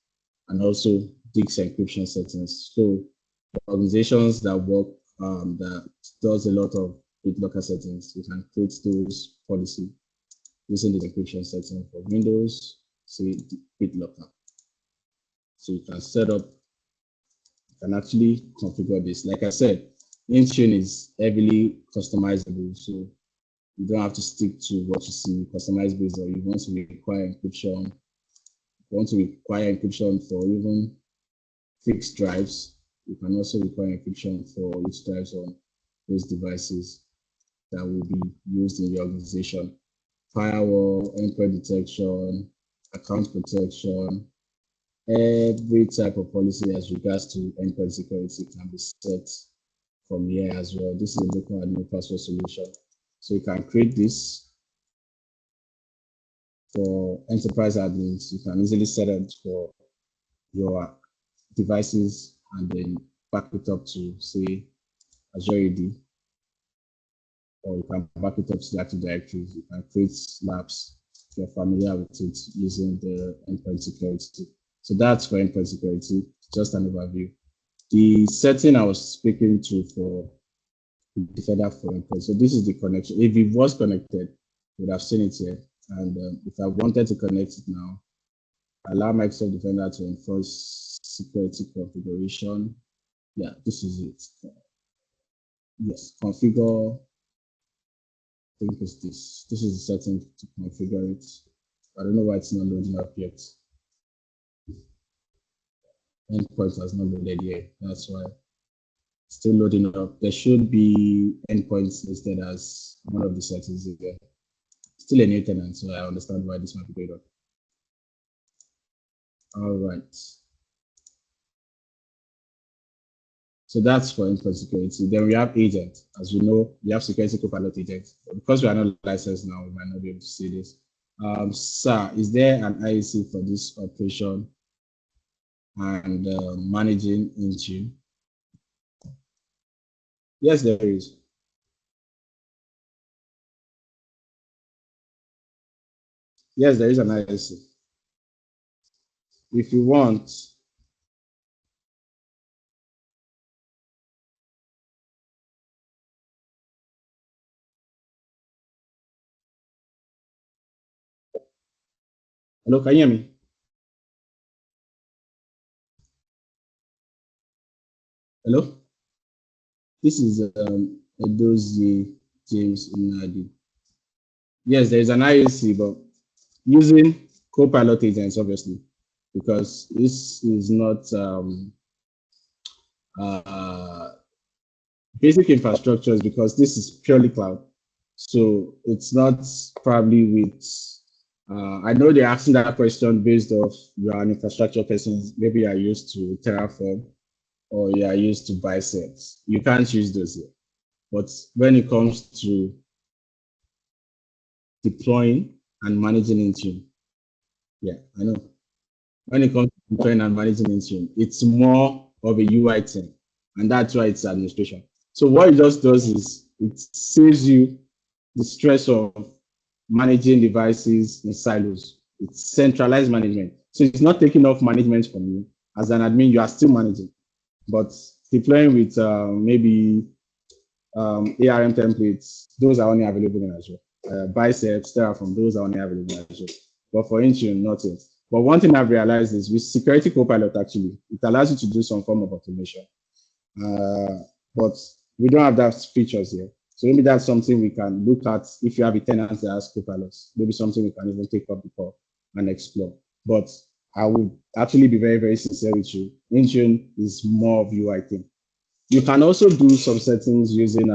and also disk encryption settings. So organizations that work that does a lot of BitLocker settings, you can create those policy using the encryption setting for Windows, say BitLocker. So you can set up, you can actually configure this. Like I said, Intune is heavily customizable, so you don't have to stick to what you see customized based on. You want to require encryption, you want to require encryption for even fixed drives. You can also require encryption for each drives on those devices that will be used in your organization. Firewall, endpoint detection, account protection, every type of policy as regards to endpoint security can be set from here as well. This is a local admin password solution. So you can create this for enterprise admins. You can easily set it for your devices and then back it up to, say, Azure AD, or you can back it up to the Active Directory. You can create labs if you're familiar with it using the endpoint security. So that's for endpoint security, just an overview. The setting I was speaking to for Defender for endpoint. So this is the connection. If it was connected, you would have seen it here. And if I wanted to connect it now, allow Microsoft Defender to enforce security configuration. Yeah, this is it. Yes, configure. I think it's this. This is the setting to configure it. I don't know why it's not loading up yet. Endpoint has not loaded yet. That's why. Still loading up. There should be endpoints listed as one of the settings here. Still a new tenant, so I understand why this might be going on. All right. So that's for endpoint security. Then we have agent. As you know, we have security copilot agent. Because we are not licensed now, we might not be able to see this. Sir, is there an IEC for this operation and managing Intune? Yes, there is. Yes, there is an IEC. If you want, hello, can you hear me? Hello? This is Edozie James Nadi. Yes, there is an IEC, but using Copilot agents, obviously, because this is not basic infrastructure, because this is purely cloud. So it's not probably with, I know they're asking that question based off you're an infrastructure person, maybe you're used to Terraform or you're used to Biceps. You can't use those here. But when it comes to deploying and managing Intune, yeah, I know. When it comes to deploying and managing Intune, it's more of a UI thing, and that's why it's administration. So what it just does is it saves you the stress of managing devices in silos. It's centralized management. So it's not taking off management from you. As an admin, you are still managing, but deploying with maybe ARM templates, those are only available in Azure. Biceps, Terraform, those are only available in Azure. But for Intune, not yet. But one thing I've realized is with Security Copilot, actually, it allows you to do some form of automation. But we don't have that features here. So maybe that's something we can look at if you have a tenant that has Copilots. Maybe something we can even take up before and explore. But I would actually be very, very sincere with you. Intune is more of UI thing. You can also do some settings using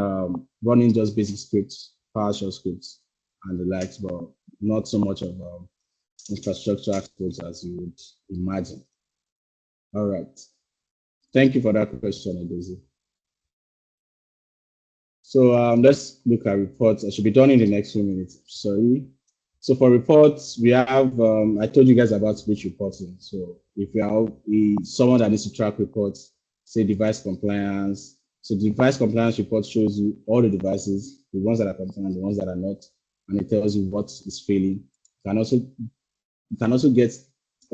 running just basic scripts, PowerShell scripts, and the likes. But not so much of infrastructure aspects as you would imagine. All right. Thank you for that question, Edozi. So let's look at reports. I should be done in the next few minutes. Sorry. So for reports, we have, I told you guys about switch reporting. So if you are someone that needs to track reports, say device compliance. So the device compliance report shows you all the devices, the ones that are compliant, the ones that are not, and it tells you what is failing. You can also get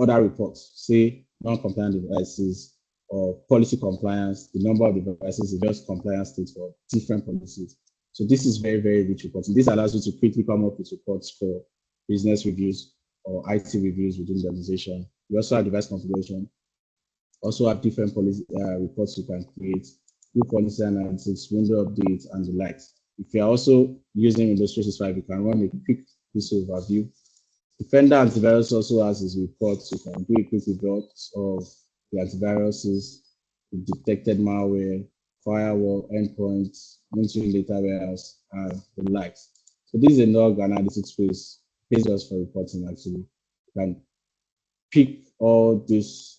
other reports, say non-compliant devices or policy compliance, the number of devices, the just compliance states for different policies. So this is very, very rich reporting. This allows you to quickly come up with reports for business reviews or IT reviews within the organization. We also have device configuration, also have different policy reports you can create, new policy analytics, window updates, and the likes. If you're also using Windows 365, you can run a quick visual overview. Defender Antivirus also has its reports. You can do a quick report of the antiviruses, the detected malware, firewall, endpoints, Intune data warehouse, and the likes. So this is a log analytics space, pays us for reporting actually. You can pick all this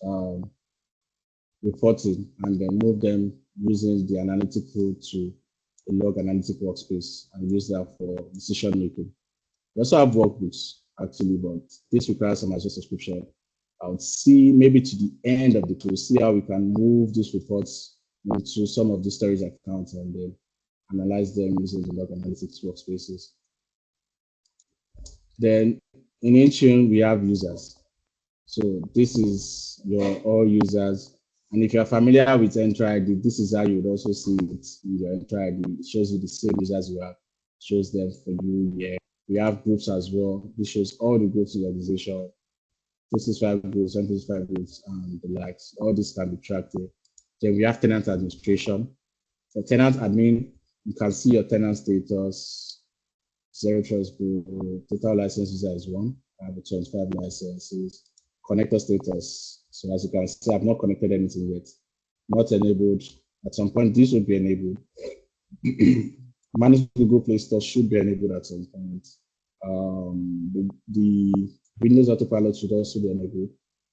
reporting and then move them using the analytic tool to a log analytic workspace and use that for decision making. We also have workbooks actually, but this requires some Azure subscription. I would see maybe to the end of the tool, see how we can move these reports into some of the storage accounts and then analyze them using the log analytics workspaces. Then in Intune, we have users. So this is your all users. And if you're familiar with Entra ID, this is how you would also see it in your Entra ID. It shows you the same users you have, shows them for you here. We have groups as well. This shows all the groups in the organization, 365 groups, 125 groups, and the likes. All this can be tracked here. Then we have tenant administration. For tenant admin, you can see your tenant status, zero trust group, total license user is 1. I have 25 licenses. Connector status. So as you can see, I've not connected anything yet. Not enabled. At some point, this will be enabled. Manage Google Play Store should be enabled at some point. The Windows Autopilot should also be enabled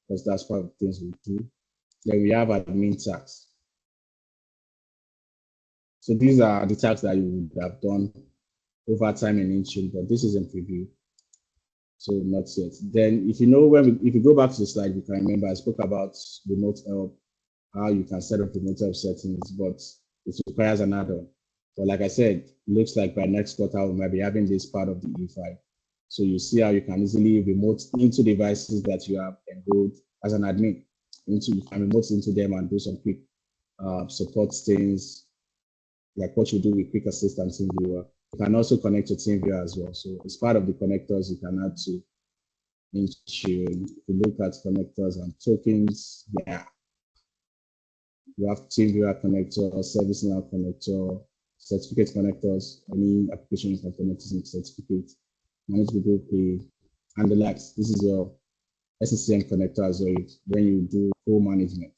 because that's part of the things we do. Then we have admin tags. So these are the tags that you would have done over time in Intune, but this is in preview. So not yet. Then if you know if you go back to the slide, you can remember I spoke about remote help, how you can set up remote help settings, but it requires an add-on. But like I said, it looks like by next quarter, we might be having this part of the E5. So you see how you can easily remote into devices that you have enrolled as an admin. You can remote into them and do some quick support things, like what you do with Quick Assist and TeamViewer. You can also connect to TeamViewer as well. So it's part of the connectors you can add to Intune. If you look at connectors and tokens, yeah. You have TeamViewer connector, ServiceNow connector, certificate connectors, any application you can connect to certificate, manage Google Play, and the likes. This is your SCCM connector as well when you do co-management.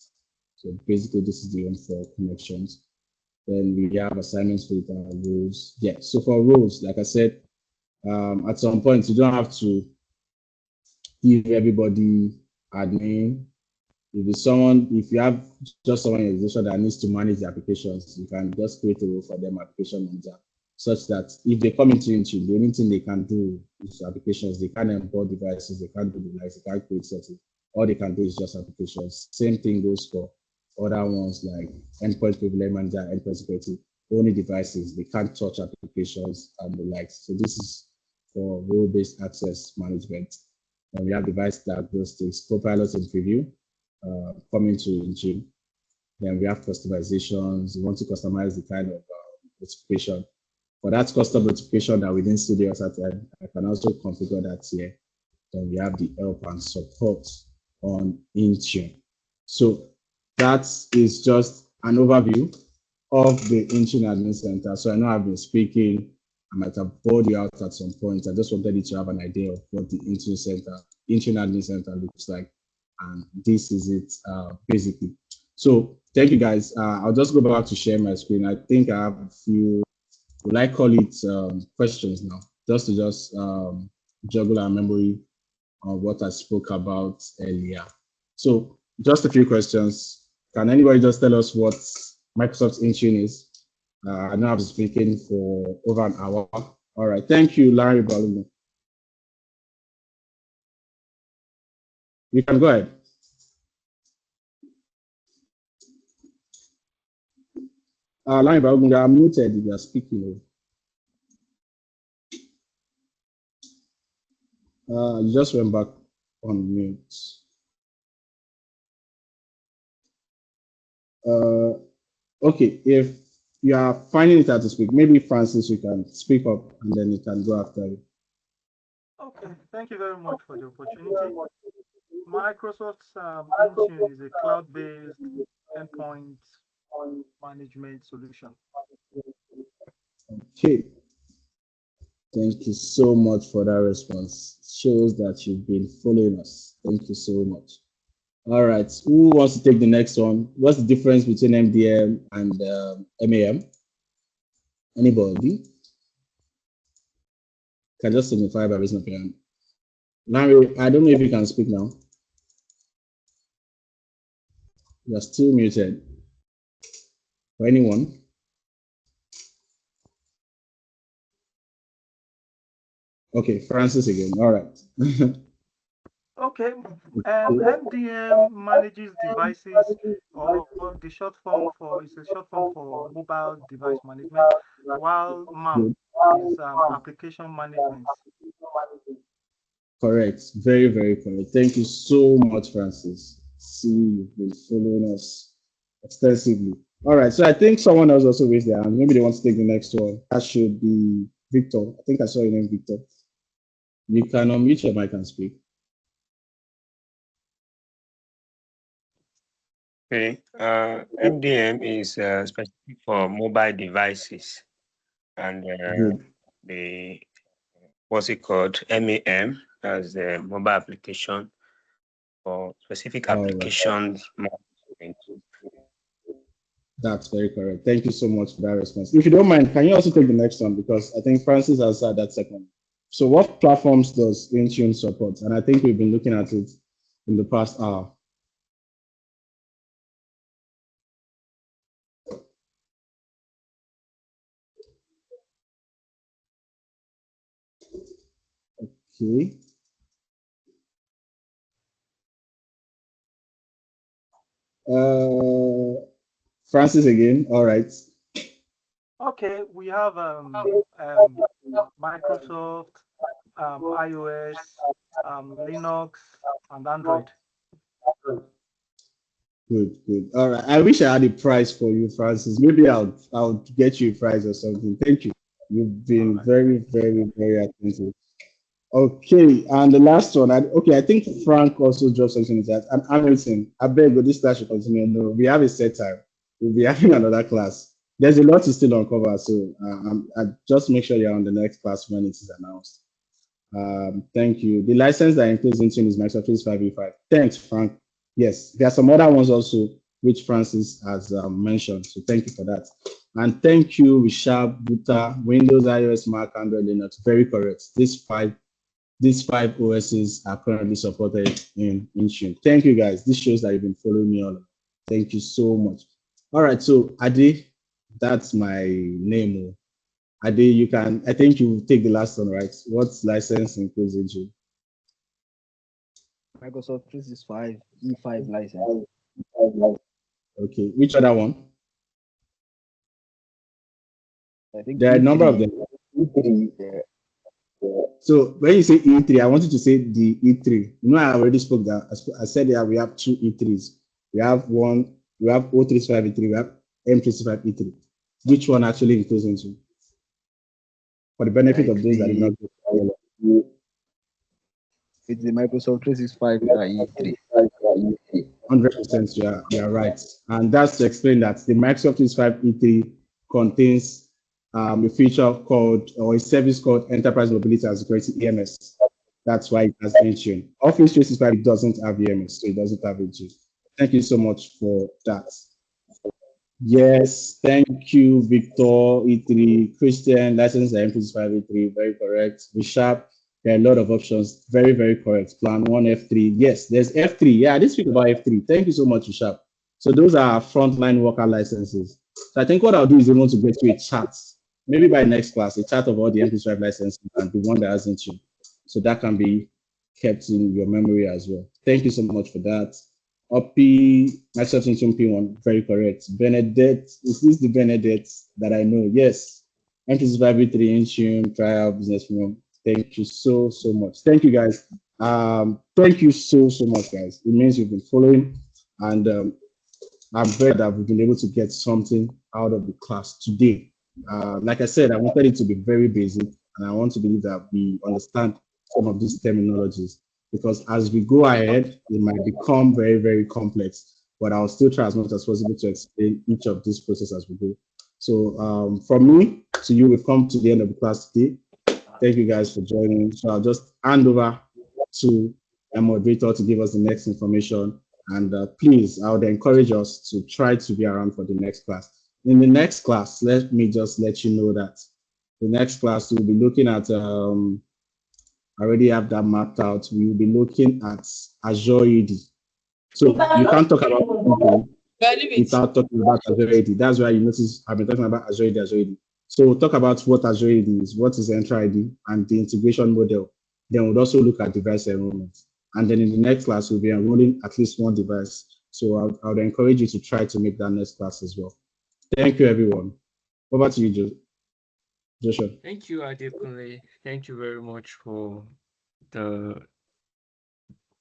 So basically, this is the one for connections. Then we have assignments for rules. Yeah, so for rules, like I said, at some point, you don't have to give everybody admin. If you have just someone in your organization that needs to manage the applications, you can just create a role for them, application manager, such that if they come into Intune, the only thing they can do is applications. They can't import devices, they can't do the likes, they can't create settings. All they can do is just applications. Same thing goes for other ones like endpoint privilege manager, endpoint security, only devices. They can't touch applications and the likes. So this is for role-based access management. And we have device diagnostics, Copilot in preview. Coming to Intune. Then we have customizations. You want to customize the kind of notification. For that custom notification that we didn't see the other time, I can also configure that here. Then we have the help and support on Intune. So that is just an overview of the Intune Admin Center. So I know I've been speaking. I might have bored you out at some point. I just wanted you to have an idea of what the Intune Admin Center looks like. And this is it basically. So thank you guys. I'll just go back to share my screen. I think I have a few, will I call it questions now, just to juggle our memory on what I spoke about earlier. So just a few questions. Can anybody just tell us what Microsoft Intune is? I know I've been speaking for over an hour. All right, thank you, Larry Balloon. You can go ahead. Larry Balloon, you are muted if you are speaking. You just went back on mute. Okay, if you are finding it hard to speak, maybe Francis, you can speak up and then you can go after you. Okay, thank you very much for the opportunity. Microsoft's Intune is a cloud-based endpoint management solution. Okay. Thank you so much for that response. It shows that you've been following us. Thank you so much. All right, who wants to take the next one? What's the difference between MDM and MAM? Anybody? Can just signify by raising of your hand. Larry, I don't know if you can speak now. You're still muted. For anyone? Okay, Francis again. All right. Okay, MDM manages devices, or the short form for it's a short form for mobile device management, while MAM is application management. Correct. Very, very correct. Thank you so much, Francis. See, you've been following us extensively. All right. So I think someone else also raised their hand. Maybe they want to take the next one. That should be Victor. I think I saw your name, Victor. You can unmute your mic and speak. Okay. MDM is specific for mobile devices, and the what's it called? MAM, as the mobile application for specific applications. Right. That's very correct. Thank you so much for that response. If you don't mind, can you also take the next one? Because I think Francis has had that second. So what platforms does Intune support? And I think we've been looking at it in the past hour. Okay. Francis again. All right. Okay, we have Microsoft, iOS, Linux, and Android. Good, good. All right. I wish I had a prize for you, Francis. Maybe I'll get you a prize or something. Thank you. You've been very, very, very attentive. Okay, and the last one. I think Frank also dropped something in that. And Hamilton, I beg you, this class should continue. No, we have a set time. We'll be having another class. There's a lot to still uncover, so I just make sure you're on the next class when it is announced. Thank you. The license that includes Intune is Microsoft 365 E5. Thanks, Frank. Yes, there are some other ones also which Francis has mentioned. So thank you for that. And thank you, Rishab, Buta, Windows, iOS, Mac, Android, Linux. Very correct. These five OSs are currently supported in Intune. Thank you, guys. This shows that you've been following me all. Thank you so much. All right, so Ade, that's my name. Ade, you can, I think you take the last one, right? What license includes Intune? Microsoft 365 E5 license. Okay, which other one? I think there are a number of them. So when you say E3, I want you to say the E3. You know, I already spoke that. I said that we have two E3s. We have one, we have O365 E3, we have M365 E3. Which one actually includes Intune? For the benefit of those that did not get it's the Microsoft 365 E3. 100%, you are right. And that's to explain that the Microsoft 365 E3 contains a feature called, or a service called Enterprise Mobility and Security EMS. That's why it has Intune. Office 365 doesn't have EMS, so it doesn't have Intune. Thank you so much for that. Yes, thank you, Victor, E3, Christian, license M365 E3, very correct. Bishop, There are a lot of options. Very, very correct. Plan 1, F3. Yes, there's F3. Yeah, I did speak about F3. Thank you so much, Ushap. So those are frontline worker licenses. So I think what I'll do is I want to get to a chart, maybe by next class, a chart of all the M365 licenses and the one that hasn't you. So that can be kept in your memory as well. Thank you so much for that. Microsoft Intune P1, very correct. Benedette, is this the Benedette that I know? Yes. M365 V3 Intune, trial, business room. Thank you so much. Thank you, guys. Thank you so much, guys. It means you've been following, and I'm very that we've been able to get something out of the class today. Like I said, I wanted it to be very basic, and I want to believe that we understand some of these terminologies, because as we go ahead, it might become very, very complex, but I'll still try as much as possible to explain each of these processes as we go. So from me to you, we've come to the end of the class today. Thank you guys for joining. So I'll just hand over to a moderator to give us the next information. And please, I would encourage us to try to be around for the next class. In the next class, let me just let you know that the next class we'll be looking at, I already have that mapped out. We will be looking at Azure AD. So you can't talk about without talking about Azure AD. That's why you notice I've been talking about Azure AD, Azure AD. So we'll talk about what Azure AD is, what is Entra ID, and the integration model. Then we'll also look at device enrollment. And then in the next class, we'll be enrolling at least one device. So I would encourage you to try to make that next class as well. Thank you, everyone. Over to you, Joshua. Thank you, Adekunle. Thank you very much for the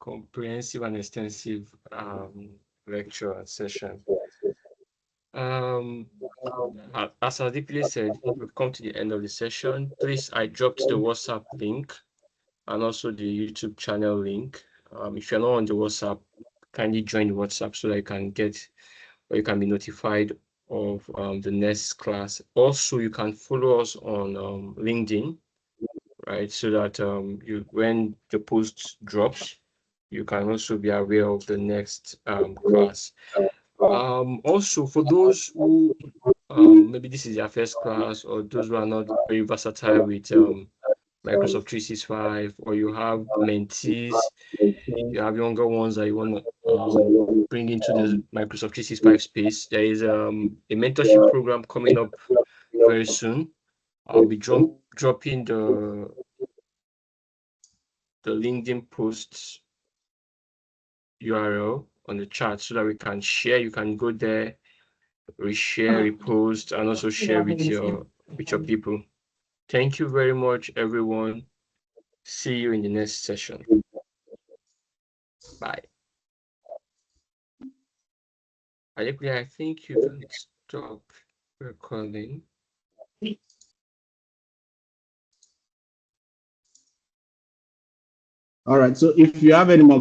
comprehensive and extensive lecture and session. As Adekunle said, we've come to the end of the session. Please, I dropped the WhatsApp link and also the YouTube channel link. If you're not on the WhatsApp, kindly join the WhatsApp so that you can get, or you can be notified of the next class. Also, you can follow us on LinkedIn, right? So that when the post drops, you can also be aware of the next class. Also, for those who maybe this is their first class, or those who are not very versatile with Microsoft 365, or you have mentees, you have younger ones that you want to bring into the Microsoft 365 space, there is a mentorship program coming up very soon. I'll be dropping the LinkedIn posts URL on the chat so that we can share. You can go there, reshare, repost, and also share with your people. Thank you very much, everyone. See you in the next session. Bye. I think you can stop recording. All right. So if you have any more questions,